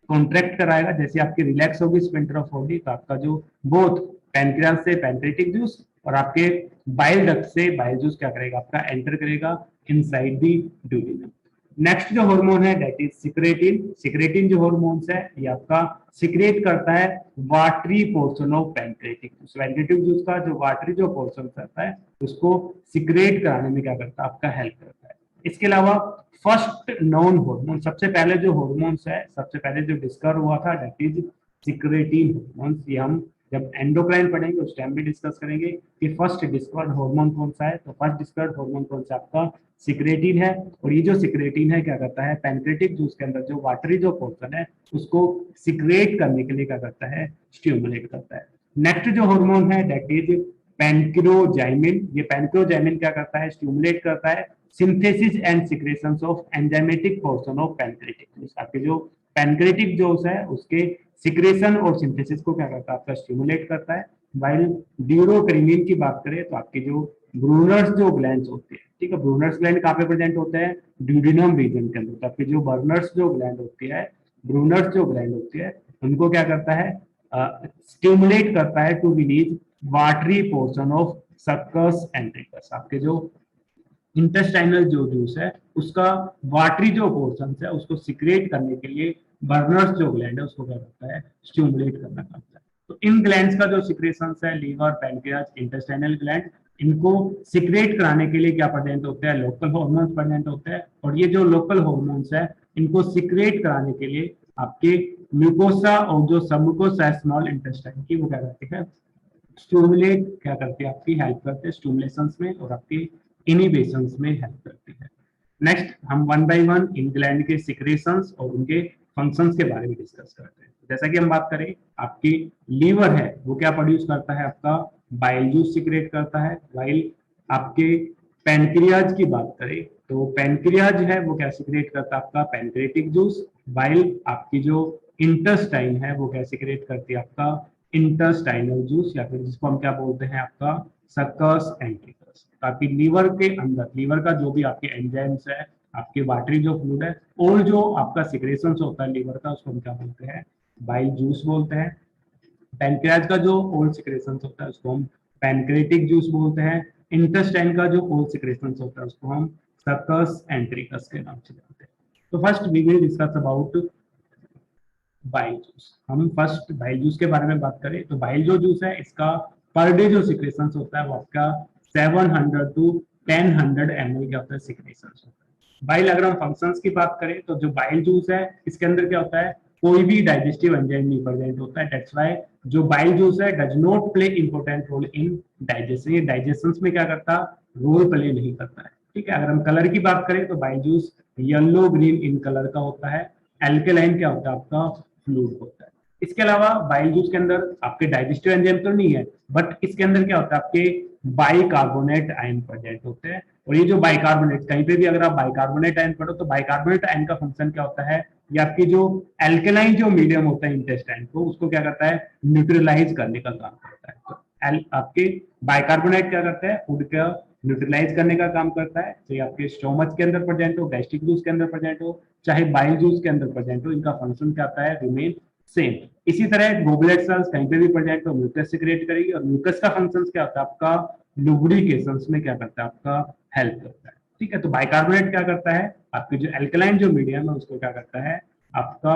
कॉन्ट्रैक्ट कराएगा। जैसे आपकी रिलैक्स होगी स्फिंक्टर ऑफ ऑडी तो आपका जो बोथ पैनक्रियाज से पैनक्रेटिक जूस और आपके बाइल डक्ट से बाइल जूस क्या करेगा? आपका एंटर करेगा इनसाइड दी ड्यूडेनम। नेक्स्ट जो हार्मोन है दैट इज सिक्रेटिन। सिक्रेटिन जो हार्मोन्स है ये आपका सिक्रेट करता है watery portion of pancreatic juice. Pancreatic juice का जो वाटरी जो पोर्शन करता है उसको सिक्रेट कराने में क्या करता है? आपका हेल्प करता है। इसके अलावा फर्स्ट नॉन हार्मोन, सबसे पहले जो हार्मोन्स है, सबसे पहले जो डिस्कवर हुआ था दैट इज सिक्रेटिन हार्मोन्स। ये हम जब एंडोक्राइन पढ़ेंगे उस टाइम भी डिस्कस करेंगे कि फर्स्ट डिस्कवर्ड हार्मोन कौन सा है। तो फर्स्ट डिस्कवर्ड हार्मोन कौन सा आपका सिक्रेटिन है। और ये जो सिक्रेटिन है क्या करता है, पैनक्रेटिक जूस के अंदर जो वाटरी जो पोर्शन है उसको सिक्रेट करने के लिए क्या करता है, स्टिमुलेट करता है। नेक्स्ट जो हार्मोन है दैट इज पैनक्रोजाइमिन। ये पैनक्रोजाइमिन क्या करता है, स्टिमुलेट करता है synthesis and secretions of enzymatic portion of pancreatic juice. आपके जो पैनक्रेटिक जूस है उसके सिक्रेशन और सिंथेसिस को क्या करता है, आपका स्टिमुलेट करता है। वाइल ड्यूरोक्रिनिन की बात करें तो आपके जो ब्रूनर्स जो ग्लैंड्स होते हैं, ठीक है, ब्रूनर्स ग्लैंड कहाँ पे प्रेजेंट होते हैं, ड्यूडिनम रीजन के अंदर। तो आपके जो बर्नर्स जो ग्लैंड होती है, ब्रूनर्स जो ग्लैंड होती है, उनको क्या करता है, स्टिमुलेट करता है to release watery portion of succus entericus. आपके जो इंटेस्टाइनल जो जूस है उसका वाटरी जो पोर्शन है उसको सिक्रेट करने के लिए बर्नर्स जो ग्लैंड है उसको क्या करता है, स्टिमुलेट करना करता है। तो इन ग्लैंड्स का जो सिक्रेशन है, लीवर, पैनक्रियाज, इंटेस्टाइनल ग्लैंड, इनको सिक्रेट कराने के लिए क्या प्रेजेंट होते हैं, लोकल हार्मोन्स प्रेजेंट होते हैं। और ये जो लोकल हार्मोन्स है इनको सिक्रेट कराने के लिए आपके म्यूकोसा और जो सबम्यूकोसा स्मॉल इंटेस्टाइन की वो क्या करते हैं, स्टिमुलेट क्या करते हैं, आपकी हेल्प करते हैं स्टिमुलेशंस में और आपकी इनिबिशंस में हेल्प करती है। नेक्स्ट हम one by one in gland के सिक्रेशंस और उनके फंक्शंस के बारे में डिस्कस करते हैं। जैसा कि हम बात करें, आपकी लीवर है वो क्या प्रोड्यूस करता है, आपका बाइल जूस सिक्रेट करता है। वाइल आपके पैनक्रियाज की बात करें तो पैनक्रियाज है वो क्या सिक्रेट करता है, आपका पैनक्रेटिक जूस। वाइल आपकी जो इंटेस्टाइन है वो क्या सिक्रेट करती है, आपका इंटेस्टाइनल जूस, या फिर जिसको हम क्या बोलते हैं, आपका सक्कस एंट्रिकस। ताकि लीवर के अंदर, लीवर का जो भी आपके एंजाइम्स है, आपके वाटरी जो फ्लूइड है और जो आपका सिक्रेशन होता है लीवर का, उसको हम क्या बोलते हैं, बाइल जूस बोलते हैं। पैनक्रियाज का जो ओल्ड सिक्रेशन होता है उसको हम पैनक्रेटिक जूस बोलते हैं। इंटेस्टाइन का जो ओल्ड सिक्रेशन होता है उसको हम सक्कस एंट्रिकस के नाम से जानते हैं। तो first we will discuss about bile juice. हम फर्स्ट बाइल जूस के बारे में बात करें तो बाइल जो जूस है इसका पर डे जो सिक्रेशन होता है वो आपका 700 to 1000 ml का होता है सिक्रेशन होता है। बाइल अगर हम फंक्शंस की बात करें तो जो बाइल जूस है इसके अंदर क्या होता है, कोई भी डाइजेस्टिव एंजाइम नहीं प्रेजेंट होता है। दैट्स व्हाई जो बाइल जूस है does not play important role in digestion. ये डाइजेशन में क्या करता, रोल प्ले नहीं करता है, ठीक है। अगर हम कलर की बात करें तो bile juice yellow green in colour का होता है। एल्केलाइन क्या होता है, आपका फ्लूइड होता है। इसके अलावा बाइल जूस के अंदर आपके डाइजेस्टिव एंजाइम तो नहीं है, बट इसके अंदर क्या होता है, आपके बाइकार्बोनेट आयन प्रेजेंट होते हैं। और ये जो बाइकार्बोनेट, कहीं पे भी अगर आप बाइकार्बोनेट आयन पढ़ो तो बाइकार्बोनेट आयन का फंक्शन क्या होता है, ये आपकी जो एल्केलाइन जो मीडियम होता है इंटेस्टाइन को, उसको क्या करता है, न्यूट्रलाइज करने का काम करता है। तो आपके बाइकार्बोनेट क्या करता है, फूड का न्यूट्रलाइज करने का काम करता है। चाहे आपके स्टोमच के अंदर प्रेजेंट हो, गैस्ट्रिक जूस के अंदर प्रेजेंट हो, चाहे बाइल जूस के अंदर प्रेजेंट हो, इनका फंक्शन क्या आता है, रिमेन सेम। इसी तरह गोबलेट सेल्स कहीं पे भी प्रेजेंट हो म्यूकस सिक्रेट करेगी, और म्यूकस का फंक्शन क्या होता है, आपका लुब्रिकेशन में क्या करता है, आपका हेल्प करता है, ठीक है। तो बाइकार्बोनेट क्या करता है, आपके जो एल्कलाइन जो मीडियम है उसको क्या करता है, आपका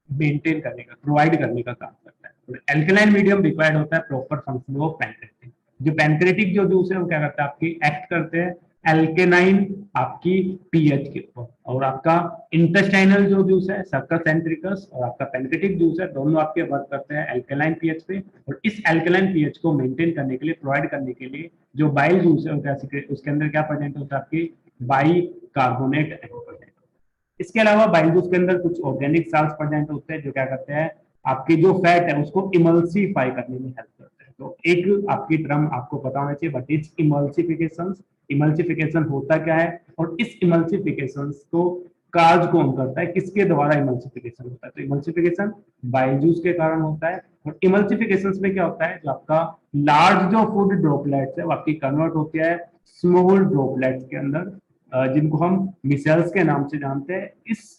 मेंटेन करने का, प्रोवाइड करने का काम करता है। एल्कलाइन मीडियम रिक्वायर्ड होता है प्रॉपर फंक्शन ऑफ पैनक्रेटिक। जो पैनक्रेटिक जो जूस है वो क्या करता है, आपकी एक्ट करते हैं एल्केनाइन आपकी पीएच के ऊपर। और आपका इंटेस्टाइनल जो जूस है सक्कस एंट्रिकस और आपका पैनक्रेटिक जूस है, दोनों आपके वर्क करते हैं एल्केलाइन पीएच पे। और इस एल्केलाइन पीएच को मेंटेन करने के लिए, प्रोवाइड करने के लिए जो बाइल जूस है उसके अंदर क्या प्रेजेंट होता है, आपकी बाइकार्बोनेट प्रेजेंट। इसके अलावा बाइल जूस के अंदर कुछ ऑर्गेनिक साल्ट्स प्रेजेंट होते हैं जो क्या करते हैं, आपकी जो फैट है उसको इमल्सिफाई करने में हेल्प करते हैं। तो एक आपकी टर्म आपको पता होना चाहिए, व्हाट इज इमल्सिफिकेशन। इमल्सिफिकेशन होता क्या है और इस इमल्सिफिकेशन को काज कौन करता है, किसके द्वारा इमल्सिफिकेशन होता है। तो इमल्सिफिकेशन बाइल जूस के कारण होता है। और इमल्सिफिकेशन में क्या होता है, जो आपका लार्ज जो फूड ड्रॉपलेट्स है वो आपकी कन्वर्ट होती है स्मॉल ड्रॉपलेट्स के अंदर, जिनको हम मिसेल्स के नाम से जानते हैं। इस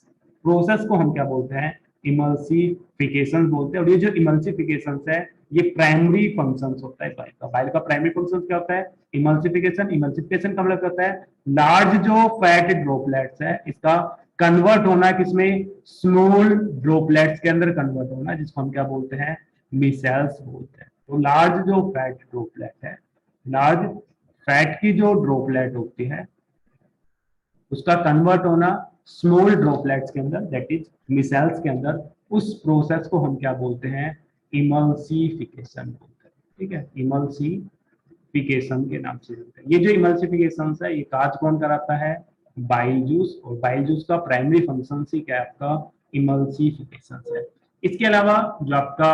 प्रोसेस को हम क्या बोलते हैं, इमल्सिफिकेशन बोलते हैं। और ये जो इमल्सिफिकेशन है ये प्राइमरी फंक्शन होता है बाइल का। बाइल का प्राइमरी फंक्शन क्या होता है, इमल्सिफिकेशन। इमल्सिफिकेशन का मतलब होता है लार्ज जो फैट ड्रॉपलेट्स है इसका कन्वर्ट होना किसमें, स्मॉल ड्रॉपलेट्स के अंदर कन्वर्ट होना, जिसको हम क्या बोलते हैं, मिसेल्स बोलते हैं। तो लार्ज जो फैट ड्रॉपलेट है, लार्ज फैट की जो ड्रॉपलेट होती है उसका कन्वर्ट होना स्मॉल ड्रॉपलेट्स के अंदर, दैट इज मिसाइल्स के अंदर, उस प्रोसेस को हम क्या बोलते हैं, इमल्सिफिकेशन बोलते हैं। ठीक है, इमल्सिफिकेशन के नाम से बोलते हैं। ये जो इमल्सिफिकेशन है ये काज कौन कराता है, बाइल जूस, और बाइल जूस का प्राइमरी फंक्शन ही क्या है आपका, इमल्सिफिकेशन है। इसके अलावा जो आपका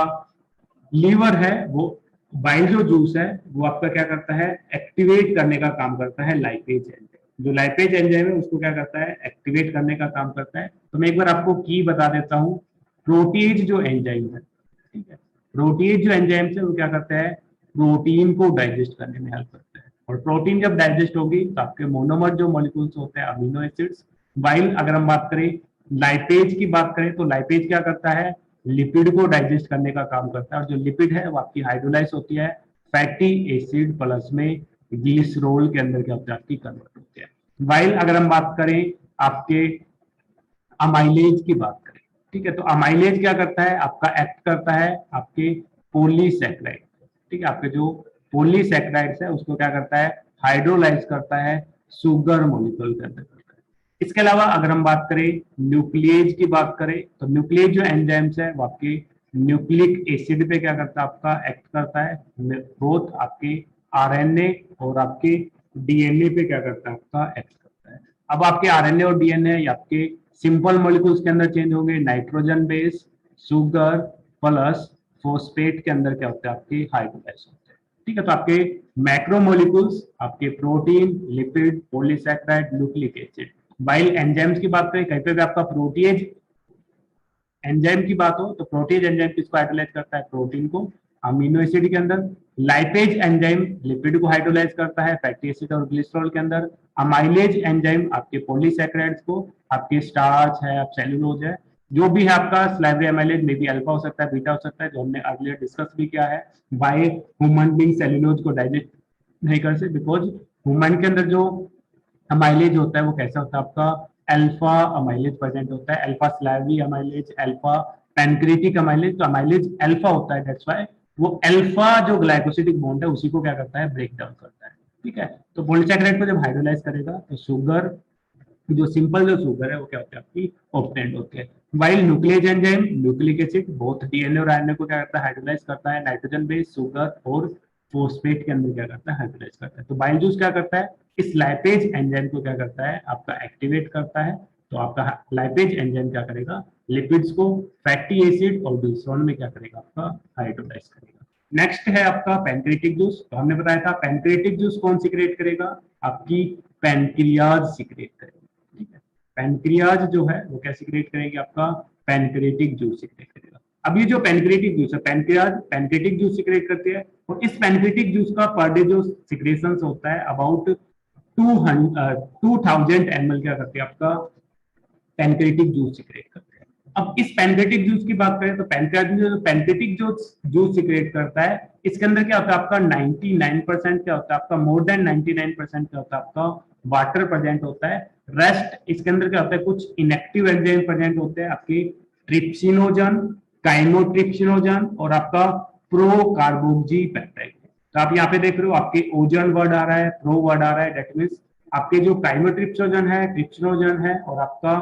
लीवर है वो बाइल जो जूस है वो आपका क्या करता है, एक्टिवेट करने का काम करता है लाइपेज एंजाइम। जो लाइपेज एंजाइम है उसको क्या करता है, एक्टिवेट करने का काम करता है। तो मैं एक बार आपको की बता देता हूँ, प्रोटीज जो एंजाइम है, ठीक है, प्रोटीज जो एंजाइम है वो क्या करता है, प्रोटीन को डाइजेस्ट करने में हेल्प करता है। और प्रोटीन जब डाइजेस्ट होगी तो आपके मोनोमर जो मॉलिक्यूल्स होते हैं, अमीनो एसिड्स, वाइल अगर हम बात करें लाइपेज की बात करें तो लाइपेज क्या करता है, लिपिड को डाइजेस्ट करने का काम करता है। और जो लिपिड है वो आपकी हाइड्रोलाइज होती है फैटी एसिड प्लस में ग्लिसरॉल के अंदर क्या होता है, आपकी कन्वर्ट होती है। वाइल अगर हम बात करें आपके अमाइलेज की बात करें, ठीक है, तो अमाइलेज क्या करता है, आपका एक्ट करता है आपके पॉलीसैकेराइड, ठीक है, आपके जो पॉलीसैकेराइड्स है उसको क्या करता है, हाइड्रोलाइज करता है शुगर मॉलिक्यूल के अंदर करता है। इसके अलावा अगर हम बात करें न्यूक्लिएज की बात करें तो न्यूक्लिएज जो एंजाइम्स है वो आपके न्यूक्लिक एसिड पे क्या करता है, आपका एक्ट करता है, बोथ आपके आरएनए और आपके डीएनए पे क्या करता है, आपका एक्ट करता है। अब आपके आरएनए और डीएनए आपके सिंपल मॉलिक्यूल्स के अंदर चेंज होंगे, nitrogen base sugar plus phosphate के अंदर क्या होता है, आपके हाइड्रोलाइज होते हैं। ठीक है, तो आपके मैक्रोमोलिक्यूल्स आपके protein, lipid, polysaccharide, nucleic acid. While enzymes की बात करें कहीं पे भी आपका प्रोटीएज एंजाइम की बात हो तो प्रोटीज एंजाइम किसको हाइड्रोलाइज करता है, प्रोटीन को, अमीनो एसिड के अंदर। लाइपेज एंजाइम लिपिड को हाइड्रोलाइज करता है फैटी एसिड और ग्लिसरॉल के अंदर। अमाइलेज एंजाइम आपके पॉलीसैकेराइड्स को, आपके स्टार्च है, आप सेलुलोज है, जो भी है आपका स्लाइवरी अमाइलेज में भी अल्फा हो सकता है, बीटा हो सकता है, जो हमने अर्लियर डिस्कस भी किया है। बाय ह्यूमन बीइंग सेलुलोज को डाइजेस्ट नहीं कर सकते बिकॉज ह्यूमन के अंदर जो अमाइलेज होता है वो कैसा होता है, आपका अल्फा अमाइलेज प्रेजेंट होता है, alpha salivary amylase, alpha pancreatic amylase. तो अमाइलेज अल्फा होता है, दैट्स व्हाई वो अल्फा जो ग्लाइकोसिडिक बॉन्ड है उसी को क्या करता है, ब्रेक डाउन करता है। ठीक है, तो पॉलीसैकेराइड को जब हाइड्रोलाइज करेगा तो शुगर, जो सिंपल जो शुगर है वो क्या होती है, आपकी ऑब्टेंड होती है। While nucleus enzyme nucleic acid both DNA और आरएनए को क्या करता है, हाइड्रोलाइज करता है, नाइट्रोजन बेस शुगर और फोस्फेट के अंदर क्या करता है, हाइड्रोलाइज करता है। तो बाइल जूस क्या करता है, इस लाइपेज एंजाइम को क्या करता है, आपका एक्टिवेट करता है। तो आपका लाइपेज एंजाइम क्या करेगा, लिपिड्स को फैटी एसिड और ग्लिसरॉल में क्या करेगा, आपका हाइड्रोलाइज करेगा। नेक्स्ट है आपका पैनक्रिएटिक जूस। तो हमने बताया था पैनक्रिएटिक जूस कौन सीक्रेट करेगा, आपकी पैनक्रियाज सीक्रेट करेगा। ठीक है, पैनक्रियाज जो है वो क्या सीक्रेट करेंगे, आपका पैनक्रिएटिक जूस सीक्रेट करेगा। अब ये जो पैनक्रिएटिक जूस है, पैनक्रियाज पैनक्रिएटिक जूस सीक्रेट करती है, और इस पैनक्रिएटिक जूस का पर डे जो सिक्रेशन होता है अबाउट 2000 ml क्या करती है, आपका पैनक्रिएटिक जूस सीक्रेट करते हैं। अब इस पैनक्रिएटिक जूस की बात करें तो पैनक्रिएटिक जो जूस सीक्रेट करता है इसके अंदर क्या होता है, आपका 99% क्या होता है, आपका मोर देन 99% क्या होता है, आपका वाटर प्रेजेंट होता है। रेस्ट इसके अंदर क्या होता है, कुछ इनएक्टिव एंजाइम प्रेजेंट होते हैं, आपके ट्रिप्सिनोजन, काइमोट्रिप्सिनोजन और आपका प्रोकार्बोक्सी पेप्टाइड। तो आप यहाँ पे देख रहे हो आपके ओजन वर्ड आ रहा है, प्रो वर्ड आ रहा है, दैट मींस आपके जो काइमोट्रिप्सिनोजन है, ट्रिप्सिनोजन है और आपका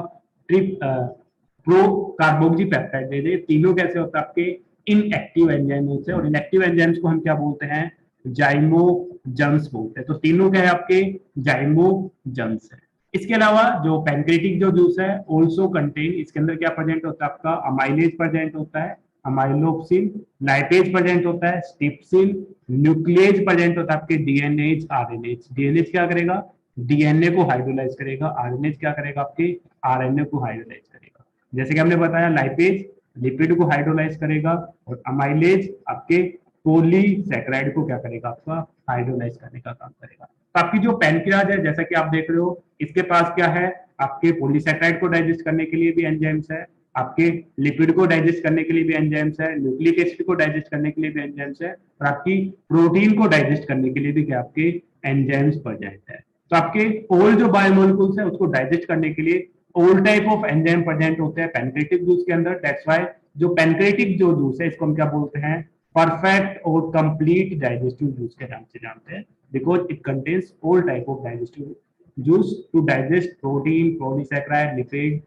प्रोकार्बोक्सी पेप्टाइड दे दे, तीनों कैसे होता है, आपके इनएक्टिव एंजाइम होते हैं। और इनएक्टिव एंजाइम्स को हम क्या बोलते हैं, जाइमोजन्स बोलते हैं। तो तीनों क्या है, आपके जाइमोजन्स है। इसके अलावा जो पैनक्रिएटिक जो जूस है ऑल्सो कंटेन, इसके अंदर क्या प्रेजेंट होता है, आपका अमाइलेज प्रेजेंट होता है, अमाइलोक्सिन, लाइपेज प्रेजेंट होता है, स्टिप्सिन, न्यूक्लियेज प्रेजेंट होता है, आपके डीएनएज, आरएनएज। डीएनएज क्या करेगा, डीएनए को हाइड्रोलाइज करेगा, आरएनएज क्या करेगा, आपके आरएनए को हाइड्रोलाइज करेगा। जैसे कि हमने बताया लाइपेज लिपिड को हाइड्रोलाइज करेगा और अमाइलेज आपके पॉलीसैकेराइड को क्या करेगा, आपका हाइड्रोलाइज करने का काम करेगा। तो आपकी जो पैनक्रियाज है जैसा कि आप देख रहे हो इसके पास क्या है, आपके पॉलीसैकेराइड को डाइजेस्ट करने के लिए भी एंजाइम्स है, आपके लिपिड को डाइजेस्ट करने के लिए भी एंजाइम्स है, न्यूक्लिक एसिड को डाइजेस्ट करने के लिए भी एंजाइम्स है, और आपकी प्रोटीन को डाइजेस्ट करने के लिए भी क्या आपके एंजाइम्स प्रेजेंट है। तो आपके ऑल जो बायोमोलिक्यूल्स है उसको डाइजेस्ट करने के लिए all type of enzyme present होते हैं पैनक्रिएटिक जूस के अंदर। दैट्स व्हाई जो पैनक्रिएटिक जो जूस है इसको हम क्या बोलते हैं, परफेक्ट और कंप्लीट डाइजेस्टिव जूस के नाम से जानते हैं, because it contains all type of digestive juice to digest protein, polysaccharide, lipid,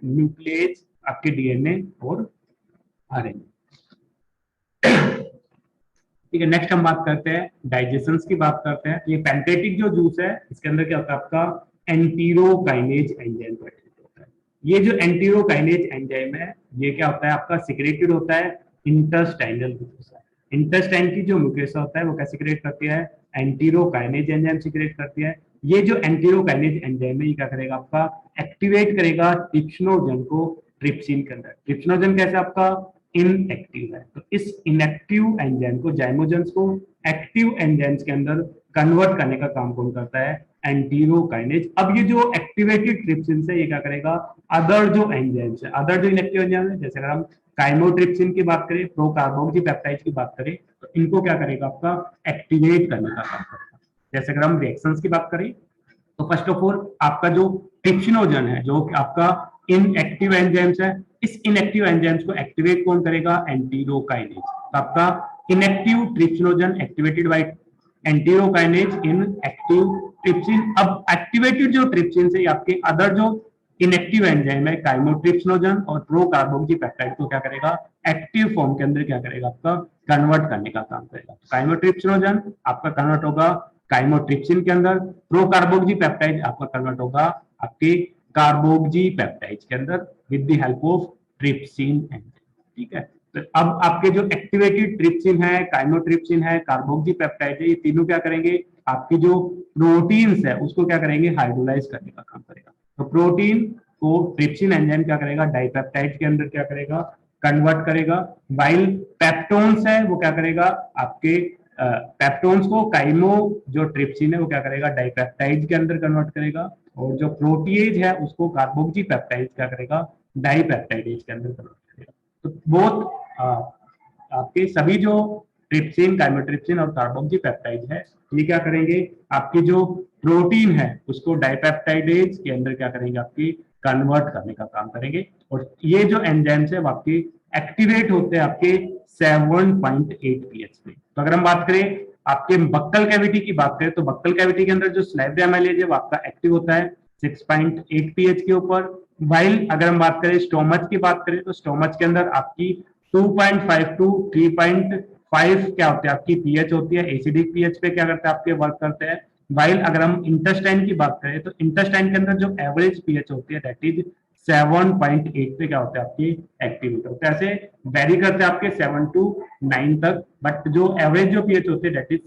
nucleus, आपके डीएनए और आरएनए। ठीक है, नेक्स्ट हम बात करते हैं डाइजेशन की बात करते हैं। ये पैंक्रेटिक जो जूस है इसके अंदर क्या होता है, आपका एंटीरोकाइनेज एंजाइम होता है। ये जो एंटीरोकाइनेज एंजाइम है ये क्या होता है, आपका सिक्रेटेड होता है इंटेस्टाइनल म्यूकोसा। इंटेस्टाइन की जो म्यूकोसा होता है वो क्या सिक्रेट करती है, एंटीरोकाइनेज एंजाइम सिक्रेट करती है। ये जो एंटीरोकाइनेज एंजाइम है ये क्या करेगा, आपका एक्टिवेट करेगा ट्रिप्सिनोजन को ट्रिप्सिन के अंदर। ट्रिप्सिनोजन कैसे आपका इनएक्टिव है, तो इस इनएक्टिव एंजाइम को, जाइमोजेंस को एक्टिव एंजाइम्स के अंदर कन्वर्ट करने का काम कौन करता है, एंटीरोकाइनेज। अब ये जो एक्टिवेटेड ट्रिप्सिन है ये क्या करेगा, अदर जो एंजाइम्स है, अदर जो इनएक्टिव एंजाइम है, जैसे अगर हम काइमोट्रिप्सिन की बात करें, प्रोकार्बोक्सीपेप्टाइड की बात करें, तो इनको क्या करेगा, आपका एक्टिवेट करने का काम करेगा। जैसे अगर हम रिएक्शंस की बात करें तो फर्स्ट ऑफ ऑल आपका जो ट्रिप्सिनोजन है जो आपका इनएक्टिव एंजाइम्स है, इस इनएक्टिव एंजाइम्स को एक्टिवेट कौन करेगा, एंटीरोकाइनेज। तो आपका inactive trypsinogen activated by enterokinase in active trypsin. अब एक्टिवेटेड जो ट्रिप्सिन है आपके अदर जो इनएक्टिव एंजाइम है काइमोट्रिप्सिनोजन और प्रोकार्बोक्सीपेप्टाइड को क्या करेगा, एक्टिव फॉर्म के अंदर क्या करेगा, आपका कन्वर्ट करने का काम करेगा। काइमोट्रिप्सिनोजन आपका कन्वर्ट होगा काइमोट्रिप्सिन के अंदर, प्रोकार्बोक्सीपेप्टाइड आपका कन्वर्ट होगा आपके कार्बोक्सीपेप्टाइड के अंदर with the help of trypsin enzyme. ठीक है, तो अब आपके जो एक्टिवेटेड ट्रिप्सिन है, काइमोट्रिप्सिन है, कार्बोक्सीपेप्टाइड है, ये तीनों क्या करेंगे, आपकी जो प्रोटीन्स है उसको क्या करेंगे, हाइड्रोलाइज करने का काम करेगा। तो प्रोटीन को ट्रिप्सिन एंजाइम क्या करेगा, डाइपेप्टाइड के अंदर क्या करेगा, कन्वर्ट करेगा। वाइल पेप्टोन्स है वो क्या करेगा, आपके पेप्टोन्स को काइमो जो ट्रिप्सिन है वो क्या करेगा, डाइपेप्टाइड के अंदर कन्वर्ट करेगा, और जो प्रोटीएज है उसको कार्बोक्सीपेप्टाइड क्या करेगा, डाइपेप्टाइडेज के अंदर कन्वर्ट करेगा। तो बहुत आपके सभी जो ट्रिप्सिन, काइमोट्रिप्सिन और कार्बोक्सीपेप्टाइड है ये क्या करेंगे, आपकी जो प्रोटीन है उसको डाइपेप्टाइडेज के अंदर क्या करेंगे, आपकी कन्वर्ट करने का काम करेंगे। और ये जो एंजाइम्स है वो आपके एक्टिवेट होते हैं आपके 7.8 pH पे। तो अगर हम बात करें आपके बक्कल कैविटी की बात करें तो बक्कल कैविटी के अंदर जो स्लाइवरी एमाइलेज है वो आपका एक्टिव होता है 6.8 pH के ऊपर। वाइल अगर हम बात करें स्टोमच की बात करें तो स्टोमच के अंदर आपकी 2.5 टू 3.5 क्या होती है, आपकी पीएच होती है। एसिडिक पीएच पे क्या करते हैं, आपके वर्क करते हैं। वाइल अगर हम इंटेस्टाइन की बात करें तो इंटेस्टाइन के अंदर जो एवरेज पीएच होती है दैट इज 7.8 पे क्या होता है, आपकी एक्टिविटी होते हैं। ऐसे वेरी करते हैं आपके 7 to 9 तक, बट जो एवरेज जो पीएच होती है दैट इज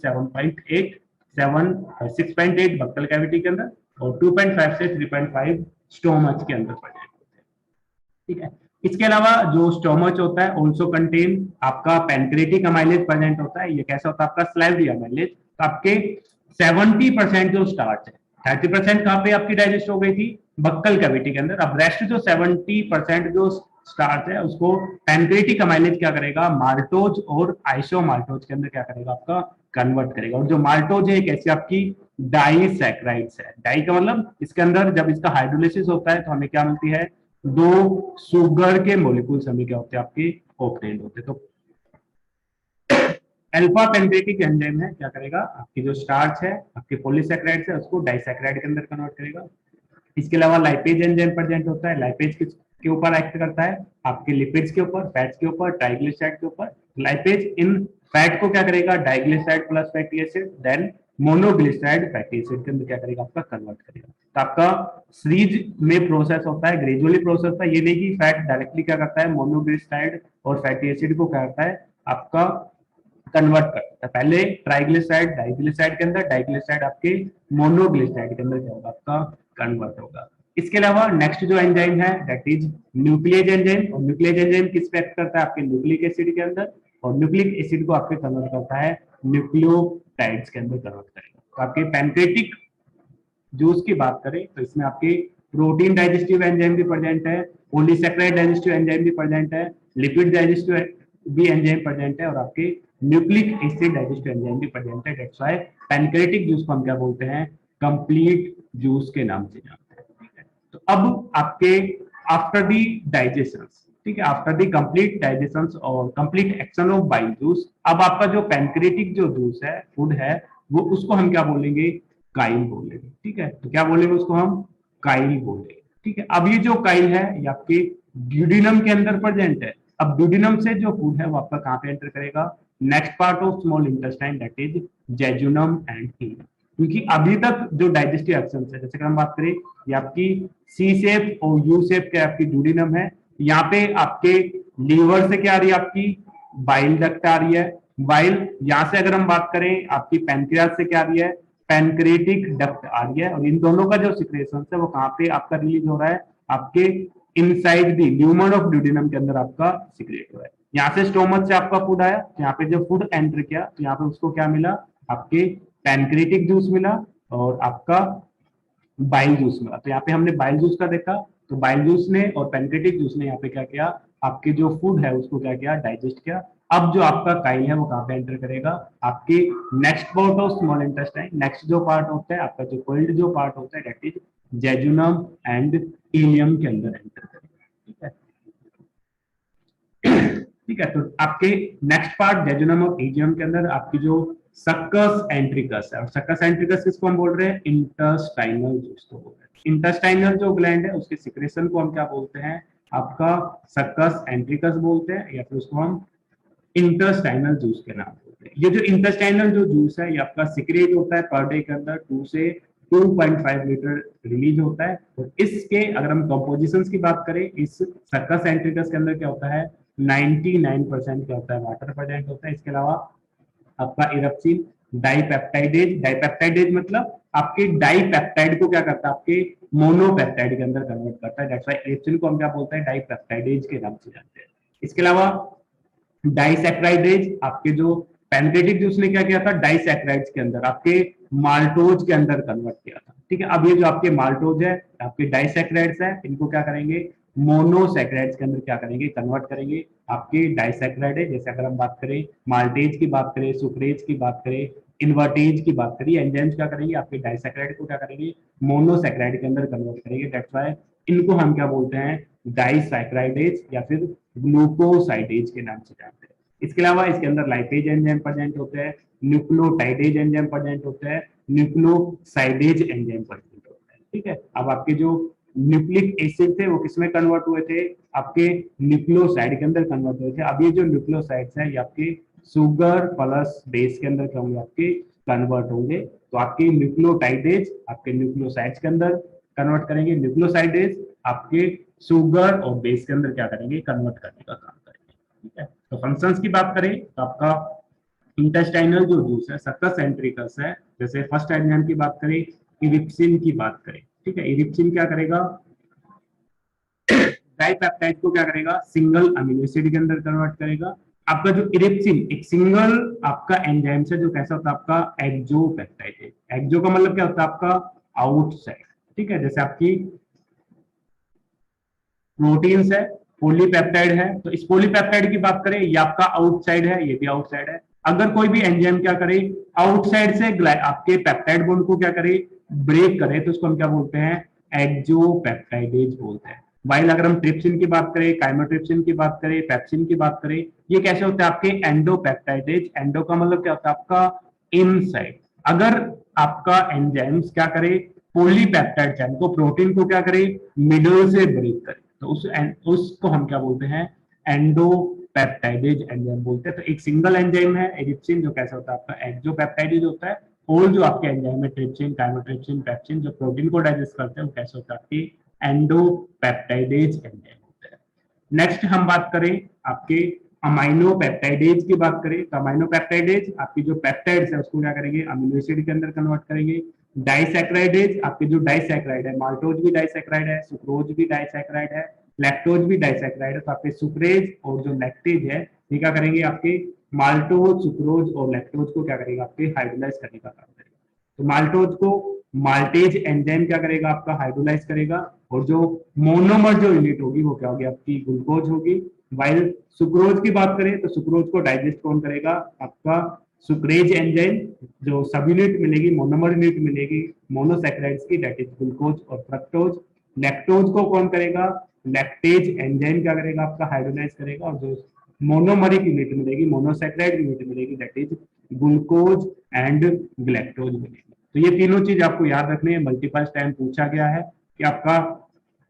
6.8 बक्कल कैविटी के अंदर और 2.5 से 3.5 स्टोमच के अंदर प्रेजेंट होते हैं। ठीक है, इसके अलावा जो स्टोमच होता है ऑल्सो कंटेन आपका पैनक्रेटिक अमाइलेज प्रेजेंट होता है। ये कैसा होता है, आपका स्लाइवरी अमाइलेज। तो आपके 70% जो स्टार्च है, 30% कहाँ पे आपकी डाइजेस्ट हो गई थी, बक्कल कैविटी के अंदर। अब रेस्ट जो 70% जो स्टार्च है उसको पैनक्रेटिक अमाइलेज क्या करेगा, माल्टोज और आइसोमाल्टोज के अंदर क्या करेगा, आपका कन्वर्ट करेगा। और जो माल्टोज है कैसी आपकी डाइसैकेराइड्स है। डाई का मतलब इसके अंदर जब इसका हाइड्रोलिसिस होता है तो हमें क्या मिलती है, 2 शुगर के मॉलिक्यूल्स हमें क्या होते हैं, आपके ऑब्टेन्ड होते हैं। तो अल्फा पैनक्रेटिक एंजाइम है क्या करेगा, आपकी जो स्टार्च है, आपके पॉलीसैकेराइड्स है उसको डाइसैकेराइड के अंदर कन्वर्ट करेगा। इसके अलावा लाइपेज एंजाइम प्रेजेंट होता है। लाइपेज के ऊपर एक्ट करता है, आपके लिपिड्स के ऊपर, फैट्स के ऊपर, ट्राइग्लिसराइड के ऊपर। लाइपेज इन फैट को क्या करेगा, diglyceride plus fatty acid then monoglyceride fatty acid के अंदर क्या करेगा, आपका कन्वर्ट करेगा। तो आपका सीरीज में प्रोसेस होता है, ग्रेजुअली प्रोसेस होता है। ये नहीं कि फैट डायरेक्टली क्या करता है, मोनोग्लिसराइड और फैटी एसिड को क्या करता है, आपका कन्वर्ट करता है। पहले ट्राइग्लिसराइड डाइग्लिसराइड के अंदर, डाइग्लिसराइड आपके मोनोग्लिसराइड के अंदर क्या होगा, आपका कन्वर्ट होगा। इसके अलावा नेक्स्ट जो एंजाइम है दैट इज न्यूक्लियेज एंजाइम। और न्यूक्लियेज एंजाइम किस पे एक्ट करता है, आपके न्यूक्लिक एसिड के अंदर, और न्यूक्लिक एसिड को आपके कन्वर्ट करता है न्यूक्लियोटाइड्स के अंदर कन्वर्ट करेगा। तो आपके पैनक्रेटिक जूस की बात करें तो इसमें आपके प्रोटीन डाइजेस्टिव एंजाइम भी प्रेजेंट है, पॉलीसैकेराइड डाइजेस्टिव एंजाइम भी प्रेजेंट है, लिपिड डाइजेस्टिव भी एंजाइम प्रेजेंट है, और आपके न्यूक्लिक एसिड डाइजेस्टिव एंजाइम भी प्रेजेंट है। दैट्स व्हाई पैनक्रेटिक जूस को हम क्या बोलते हैं, कंप्लीट जूस के नाम से जानते हैं। ठीक है, तो अब आपके आफ्टर दी डाइजेशन ठीक है, आफ्टर द कंप्लीट डाइजेशन और complete action of bile juice, अब आपका जो पैनक्रेटिक जो जूस है, फूड है, वो उसको हम क्या बोलेंगे, काइल बोलेंगे। ठीक है, तो क्या बोलेंगे उसको हम, काइल बोलेंगे। ठीक है, अब ये जो काइल है ये आपके ड्यूडिनम के अंदर प्रेजेंट है। अब ड्यूडिनम से जो फूड है वो आपका कहाँ पे एंटर करेगा, next part of small intestine, that is jejunum and ileum. क्योंकि अभी तक जो डाइजेस्टिव एक्शन है, जैसे कि हम बात करें, ये आपकी सी शेप और यू शेप के आपकी ड्यूडिनम है। यहाँ पे आपके लीवर से क्या आ रही है, आपकी बाइल डक्ट आ रही है। बाइल यहाँ से अगर हम बात करें, आपकी पैनक्रियाज से क्या आ रही है, पैनक्रेटिक डक्ट आ रही है। और इन दोनों का जो सिक्रेशन है वो कहाँ पे आपका रिलीज हो रहा है, आपके inside the lumen of duodenum के अंदर आपका सिक्रेट हो रहा है। यहाँ से स्टोमच से आपका फूड आया, यहाँ पे जो फूड एंटर किया तो यहाँ पे उसको क्या मिला, आपके पैनक्रेटिक जूस मिला और आपका बाइल जूस मिला। तो यहाँ पे हमने बाइल जूस का देखा, तो बाइल जूस ने और पैनक्रेटिक जूस ने यहाँ पे क्या किया, आपके जो फूड है उसको क्या किया, डाइजेस्ट किया। अब जो आपका काइल है वो कहाँ पे एंटर करेगा, आपके next part of small intestine, next जो पार्ट होता है आपका, जो कोल्ड जो पार्ट होता है, that is jejunum and ileum के अंदर एंटर करेगा। ठीक है, ठीक है, तो आपके नेक्स्ट पार्ट जेजुनम और इलियम के अंदर आपकी जो सक्कस एंट्रिकस है, और सक्कस एंट्रिकस किसको हम बोल रहे हैं, इंटेस्टाइनल जूस को बोल रहे हैं। इंटेस्टाइनल जो ग्लैंड है उसके सिक्रेशन को हम क्या बोलते हैं, आपका सक्कस एंट्रिकस बोलते हैं, या फिर उसको हम इंटेस्टाइनल जूस के नाम बोलते हैं। ये जो इंटेस्टाइनल जो जूस है ये आपका सिक्रेट होता है पर डे के अंदर 2 से 2.5 लीटर रिलीज होता है। तो इसके अगर हम कंपोजिशंस की बात करें, इस सक्कस एंट्रिकस के अंदर क्या होता है, 99% क्या होता है, वाटर प्रेजेंट होता है। इसके अलावा आपका इरप्सिन डाइपेप्टाइडेज, डाइपेप्टाइडेज मतलब आपके डाइपेप्टाइड को क्या करता है, आपके मोनोपेप्टाइड के अंदर कन्वर्ट करता है। दैट्स व्हाई इरप्सिन को हम क्या बोलते हैं, डाइपेप्टाइडेज के नाम से जानते हैं। इसके अलावा डाइसैक्राइडेज, आपके जो पैनक्रेटिक जूस ने क्या किया था, डाइसैक्राइड्स के अंदर आपके माल्टोज के अंदर कन्वर्ट किया था। ठीक है, अब ये जो आपके माल्टोज है, आपके डाइसैक्राइड्स है, इनको क्या करेंगे, मोनोसैक्राइड्स के अंदर क्या करेंगे, कन्वर्ट करेंगे। आपके डाइसैक्राइड है, जैसे अगर हम बात करें माल्टेज की बात करें, सुक्रेज की बात करें, इन्वर्टेज की बात करिए, एंजाइम्स क्या करेंगे, आपके डाइसैक्राइड को क्या करेंगे, मोनोसैक्राइड के अंदर कन्वर्ट करेंगे। दैट्स व्हाई इनको हम क्या बोलते हैं, डाइसैक्राइडेज या फिर ग्लूकोसाइडेज के नाम से जानते हैं। इसके अलावा इसके अंदर लाइपेज एंजाइम प्रेजेंट होते हैं, न्यूक्लियोटाइडेज एंजाइम प्रेजेंट होते हैं, न्यूक्लियोसाइडेज एंजाइम प्रेजेंट होते हैं। ठीक है, अब आपके जो न्यूक्लिक एसिड थे वो किसमें कन्वर्ट हुए थे, आपके न्यूक्लियोसाइड के अंदर कन्वर्ट हुए थे। अब ये जो न्यूक्लियोसाइड्स है ये आपके शुगर प्लस बेस के अंदर क्या होंगे, आपके कन्वर्ट होंगे। तो आपके न्यूक्लियोटाइडेज आपके न्यूक्लियोसाइड्स के अंदर कन्वर्ट करेंगे, न्यूक्लियोसाइडेज आपके शुगर और बेस के अंदर क्या करेंगे, कन्वर्ट करने का काम करेंगे। ठीक है, तो फंक्शंस की बात करें तो आपका इंटेस्टाइनल जो जूस है, सक्कस एंट्रिकस है, जैसे फर्स्ट एंजाइम की बात करें, इरिप्सिन की बात करें। ठीक है, इरिप्सिन क्या करेगा, डाइपेप्टाइड को क्या करेगा, सिंगल अमीनो एसिड के अंदर कन्वर्ट करेगा। आपका जो इरिप्सिन एक सिंगल आपका एंजाइम से जो कैसा होता है, आपका एक्सोपेप्टाइड है। एक्सो का मतलब क्या होता है, आपका आउटसाइड। ठीक है, जैसे आपकी प्रोटीन्स है, पॉलीपेप्टाइड है, तो इस पॉलीपेप्टाइड की बात करें, ये आपका आउटसाइड है, ये भी आउटसाइड है। अगर कोई भी एंजाइम क्या करे, आउटसाइड से आपके पेप्टाइड बॉन्ड को क्या करे, ब्रेक करे, तो उसको हम क्या बोलते हैं, एक्सोपेप्टाइडेज बोलते हैं। वाइल अगर हम ट्रिप्सिन की बात करें, काइमोट्रिप्सिन की बात करें, पेप्सिन की बात करें, ये कैसे होते हैं, आपके एंडोपेप्टाइडेज। एंडो का मतलब क्या होता है, आपका इनसाइड। अगर आपका एंजाइम्स क्या करे, पॉलीपेप्टाइड चैन को, प्रोटीन को क्या करे, मिडल से ब्रेक करे, तो उसको हम क्या बोलते हैं, एंडोपेप्टाइडेज एंजाइम बोलते हैं। तो एक सिंगल एंजाइम है इरिप्सिन, जो कैसा होता है, आपका एक्सोपेप्टाइडेज होता है। और जो आपके एंजाइम है ट्रिप्सिन, काइमोट्रिप्सिन, पेप्सिन, जो प्रोटीन को डाइजेस्ट करते हैं, वो कैसे होता है, आपके एंडोपेप्टाइडेज एंजाइम होते हैं। नेक्स्ट हम बात करें आपके अमाइनो पेप्टाइडेज की बात करें, तो अमाइनो पेप्टाइडेज आपकी जो पेप्टाइड्स है उसको क्या करेंगे, अमीनो एसिड के अंदर कन्वर्ट करेंगे। डाइसैक्राइडेज आपके जो डाइसैक्राइड है, माल्टोज भी डाइसैक्राइड है, सुक्रोज भी डाइसैक्राइड है, लैक्टोज भी डाइसैक्राइड है। तो आपके सुक्रेज और जो लैक्टेज है ये क्या करेंगे, आपके माल्टोज, सुक्रोज और लैक्टोज को क्या करेगा, आपके हाइड्रोलाइज करने का काम करेगा। तो माल्टोज को माल्टेज एंजाइम क्या करेगा, आपका हाइड्रोलाइज करेगा, और जो मोनोमर जो यूनिट होगी वो क्या होगी, आपकी ग्लूकोज होगी। वाइल सुक्रोज की बात करें तो सुक्रोज को डाइजेस्ट कौन करेगा, आपका सुक्रेज एंजाइम। जो सब यूनिट मिलेगी, मोनोमर यूनिट मिलेगी मोनोसैकेराइड्स की, दैट इज ग्लूकोज और फ्रक्टोज। लैक्टोज को कौन करेगा, लैक्टेज एंजाइम क्या करेगा आपका, हाइड्रोलाइज करेगा, और जो मोनोमरिक यूनिट मिलेगी, मोनोसैकेराइड यूनिट मिलेगी, that is glucose and galactose मिलेगी। तो ये तीनों चीज आपको याद रखनी है, मल्टीपल टाइम पूछा गया है कि आपका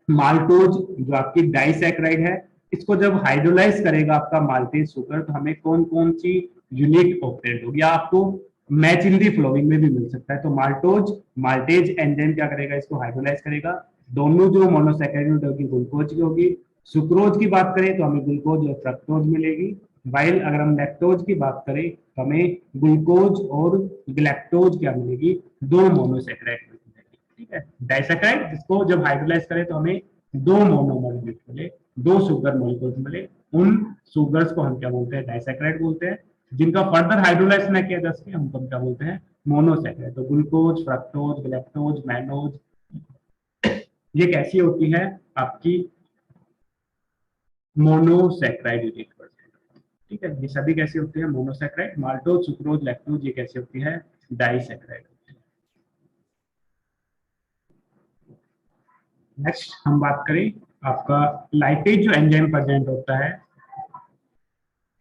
माल्टोज जो आपकी डाइसैकेराइड है, इसको जब हाइड्रोलाइज करेगा आपका माल्टेज सुगर, तो हमें कौन कौन सी यूनिक ऑक्टेट होगी, आपको मैच इन दी फ्लोइंग में भी मिल सकता है। तो माल्टेज एंजाइम क्या करेगा, इसको हाइड्रोलाइज करेगा, दोनों जो मोनोसैकेराइड होगी ग्लूकोज की होगी। सुक्रोज की बात करें तो हमें ग्लूकोज और फ्रक्टोज मिलेगी, वाइल अगर हम लैक्टोज की बात करें तो हमें ग्लूकोज और ग्लैक्टोज क्या मिलेगी, दो मोनोसैकेराइड मिलेगी। ठीक है, डाइसैकेराइड जिसको जब हाइड्रोलाइज करें तो हमें दो मोनोमर मिले, दो शुगर मॉलिक्यूल्स मिले, उन शुगर्स को हम क्या बोलते हैं, डाइसैकेराइड बोलते हैं। जिनका फर्दर हाइड्रोलाइज न किया जा सके हम क्या बोलते हैं, मोनोसैकेराइड। तो ग्लूकोज, फ्रक्टोज, ग्लैक्टोज, मैनोज, ये कैसी होती है आपकी मोनोसैकेराइड यूनिट परसेंट। ठीक है, ये सभी कैसे होते हैं, मोनोसैकेराइड। माल्टोज, सुक्रोज, लैक्टोज ये कैसे होती है, डाइसैकेराइड। नेक्स्ट हम बात करें आपका लाइपेज जो एंजाइम प्रेजेंट होता है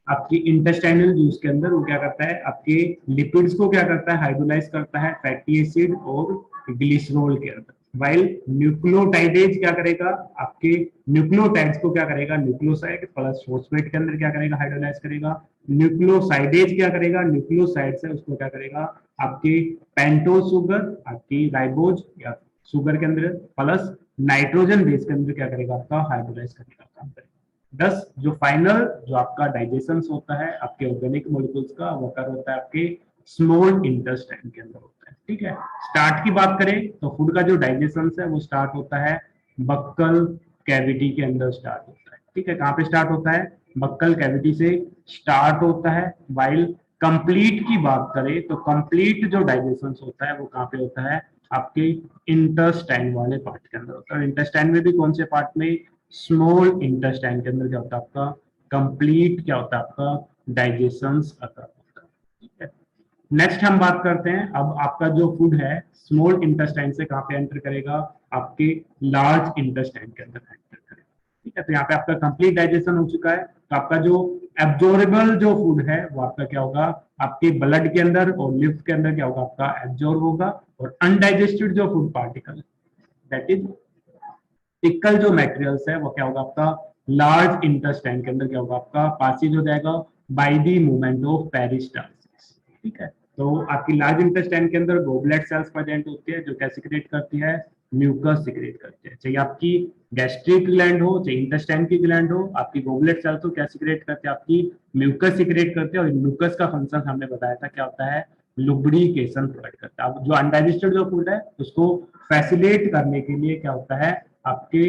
आपकी इंटेस्टाइनल जूस के अंदर, वो क्या करता है, आपके लिपिड्स को क्या करता है, हाइड्रोलाइज करता है फैटी एसिड और ग्लिसरॉल के अंदर। वाइल न्यूक्लियोटाइडेज क्या करेगा, आपके न्यूक्लियोटाइड्स को क्या करेगा, न्यूक्लियोसाइड प्लस फॉस्फेट के अंदर क्या करेगा, हाइड्रोलाइज करेगा। न्यूक्लियोसाइडेज क्या करेगा, न्यूक्लियोसाइड से उसको क्या करेगा, आपके पेंटोज शुगर, आपकी राइबोज या शुगर के अंदर प्लस नाइट्रोजन बेस के अंदर क्या करेगा, आपका हाइड्रोलाइज करेगा, काम करेगा। 10 जो फाइनल जो आपका डाइजेशन होता है आपके ऑर्गेनिक मॉलिक्यूल्स का, वो कर होता है आपके स्मॉल इंटेस्टाइन के अंदर होता है। ठीक है, स्टार्ट की बात करें तो फूड का जो डाइजेशन है वो स्टार्ट होता है बक्कल कैविटी के अंदर स्टार्ट होता है। ठीक है, कहाँ पे स्टार्ट होता है, बक्कल कैविटी से स्टार्ट होता है। वाइल कंप्लीट की बात करें तो कंप्लीट जो डाइजेशन होता है वो कहाँ पे होता है, आपके इंटेस्टाइन वाले पार्ट के अंदर होता है। इंटेस्टाइन में भी कौन से पार्ट में, स्मॉल इंटेस्टाइन के अंदर क्या होता है आपका कंप्लीट क्या होता है आपका डाइजेशन अकर होता है। ठीक है, नेक्स्ट हम बात करते हैं अब आपका जो फूड है स्मॉल इंटेस्टाइन से कहाँ पे एंटर करेगा, आपके लार्ज इंटेस्टाइन के अंदर एंटर करेगा। ठीक है, तो यहाँ पे आपका कंप्लीट डाइजेशन हो चुका है, तो आपका जो एब्जॉर्बेबल जो फूड है वो आपका क्या होगा, आपके ब्लड के अंदर और लिम्फ के अंदर क्या होगा, आपका एब्जॉर्ब होगा। और अनडाइजेस्टेड जो food particle that is tackle जो मटेरियल्स है वो क्या होगा आपका लार्ज इंटेस्टाइन के अंदर क्या होगा, आपका पासेज हो जाएगा by the movement of peristalsis. ठीक है, तो आपकी लार्ज इंटेस्टाइन के अंदर गोबलेट सेल्स प्रेजेंट होती है जो क्या सिक्रेट करती है, म्यूकस सिक्रेट करती है। चाहे आपकी गैस्ट्रिक ग्लैंड हो चाहे इंटेस्टाइन की ग्लैंड हो, आपकी गोबलेट सेल्स हो क्या सिक्रेट करते हैं, आपकी म्यूकस सिक्रेट करते हैं। और म्यूकस का फंक्शन हमने बताया था क्या होता है, लुब्रिकेशन प्रोवाइड करता है। अब जो अनडाइजेस्टेड जो फूड है उसको फैसिलिटेट करने के लिए क्या होता है, आपके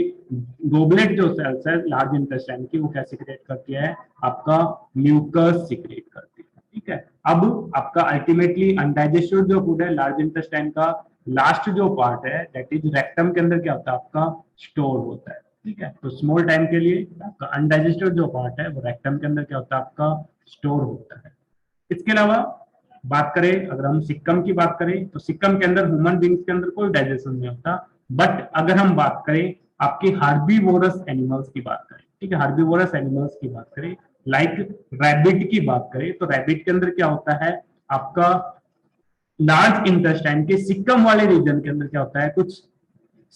गोबलेट जो सेल्स है लार्ज इंटेस्टाइन की वो क्या सिक्रेट करती है, आपका म्यूकस सिक्रेट करती है। ठीक है, अब आपका अल्टीमेटली अनडाइजेस्टेड जो फूड है लार्ज इंटेस्टाइन का लास्ट जो पार्ट है दैट इज रेक्टम के अंदर क्या होता है, आपका स्टोर होता है। ठीक है, तो स्मॉल टाइम के लिए आपका अनडाइजेस्टेड जो पार्ट है वो रेक्टम के अंदर क्या होता है, आपका स्टोर होता है। इसके अलावा बात करें अगर हम सिक्कम की बात करें तो सिक्कम के अंदर ह्यूमन बींग्स के अंदर कोई डाइजेशन नहीं होता। बट अगर हम बात करें आपके हार्बीवोरस एनिमल्स की बात करें, ठीक है, हार्बीवोरस एनिमल्स की बात करें लाइक रैबिट की बात करें तो रैबिट के अंदर क्या होता है, आपका लार्ज इंटेस्टाइन के सिक्कम वाले रीजन के अंदर क्या होता है, कुछ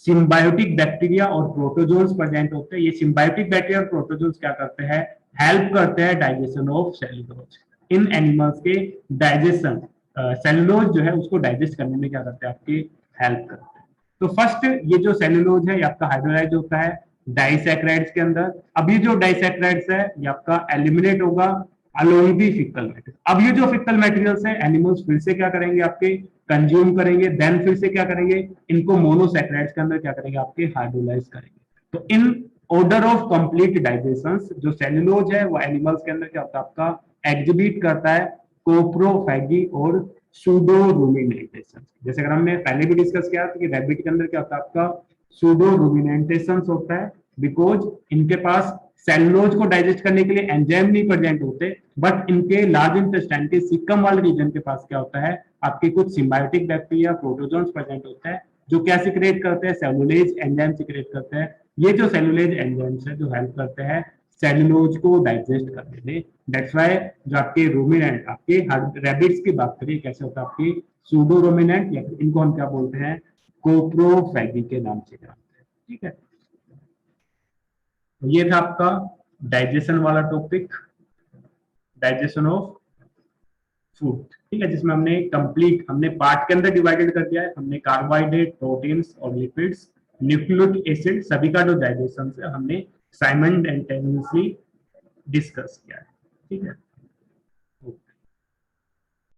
सिम्बायोटिक बैक्टीरिया और प्रोटोजोन्स प्रेजेंट होते हैं। ये सिम्बायोटिक बैक्टीरिया और प्रोटोजोन्स क्या करते हैं, हेल्प करते हैं digestion of cellulose. In animals के डाइजेशन सेलुलोज जो है उसको डाइजेस्ट करने में क्या करते हैं, आपके हेल्प करते हैं। तो फर्स्ट ये जो सेलुलोज है ये आपका हाइड्रोलाइज होता है डाइसैकेराइड्स के अंदर। अब ये जो डाइसैकेराइड्स है ये आपका एलिमिनेट होगा अलोंग दी फिकल मटेरियल। अब ये जो फिकल मटेरियल्स है एनिमल्स फिर से क्या करेंगे, आपके कंज्यूम करेंगे, देन फिर से क्या करेंगे, इनको मोनोसैकेराइड्स के अंदर क्या करेंगे, आपके हाइड्रोलाइज करेंगे। तो in order of complete digestion जो सेलुलोज है वो एनिमल्स के अंदर क्या होता है, आपका एग्जिबिट करता है कोप्रोफैगी और सूडो रूमिनेंटेशन। जैसे अगर हमने पहले भी डिस्कस किया था कि रैबिट के अंदर क्या होता है, आपका सूडो रूमिनेंटेशन होता है बिकॉज इनके पास सेलुलोज को डाइजेस्ट करने के लिए एंजाइम नहीं प्रेजेंट होते, बट इनके लार्ज इंटेस्टाइन के सिक्कम वाले रीजन के पास क्या होता है, आपके कुछ सिम्बायोटिक बैक्टीरिया प्रोटोजोन्स प्रेजेंट होते हैं जो क्या सिक्रेट करते हैं, सेलुलोज एंजाइम सिक्रेट करते हैं। ये जो सेलुलोज एंजाइम्स है जो हेल्प करते हैं सेलुलोज को डाइजेस्ट करने में। दैट्स व्हाई जो आपके रोमिनेंट, आपके रैबिट्स की बात करिए कैसे होता है, आपकी सूडो रोमिनेंट या फिर इनको हम क्या बोलते हैं, कोप्रोफैगी के नाम से जानते हैं। ठीक है, तो ये था आपका डाइजेशन वाला टॉपिक, डाइजेशन ऑफ फूड। ठीक है, जिसमें हमने कंप्लीट, हमने पार्ट के अंदर डिवाइडेड कर दिया है, हमने कार्बोहाइड्रेट, प्रोटीन्स और लिपिड्स, न्यूक्लिक एसिड, सभी का जो डाइजेशन है हमने साइमल्टेनियसली डिस्कस किया है। ठीक है।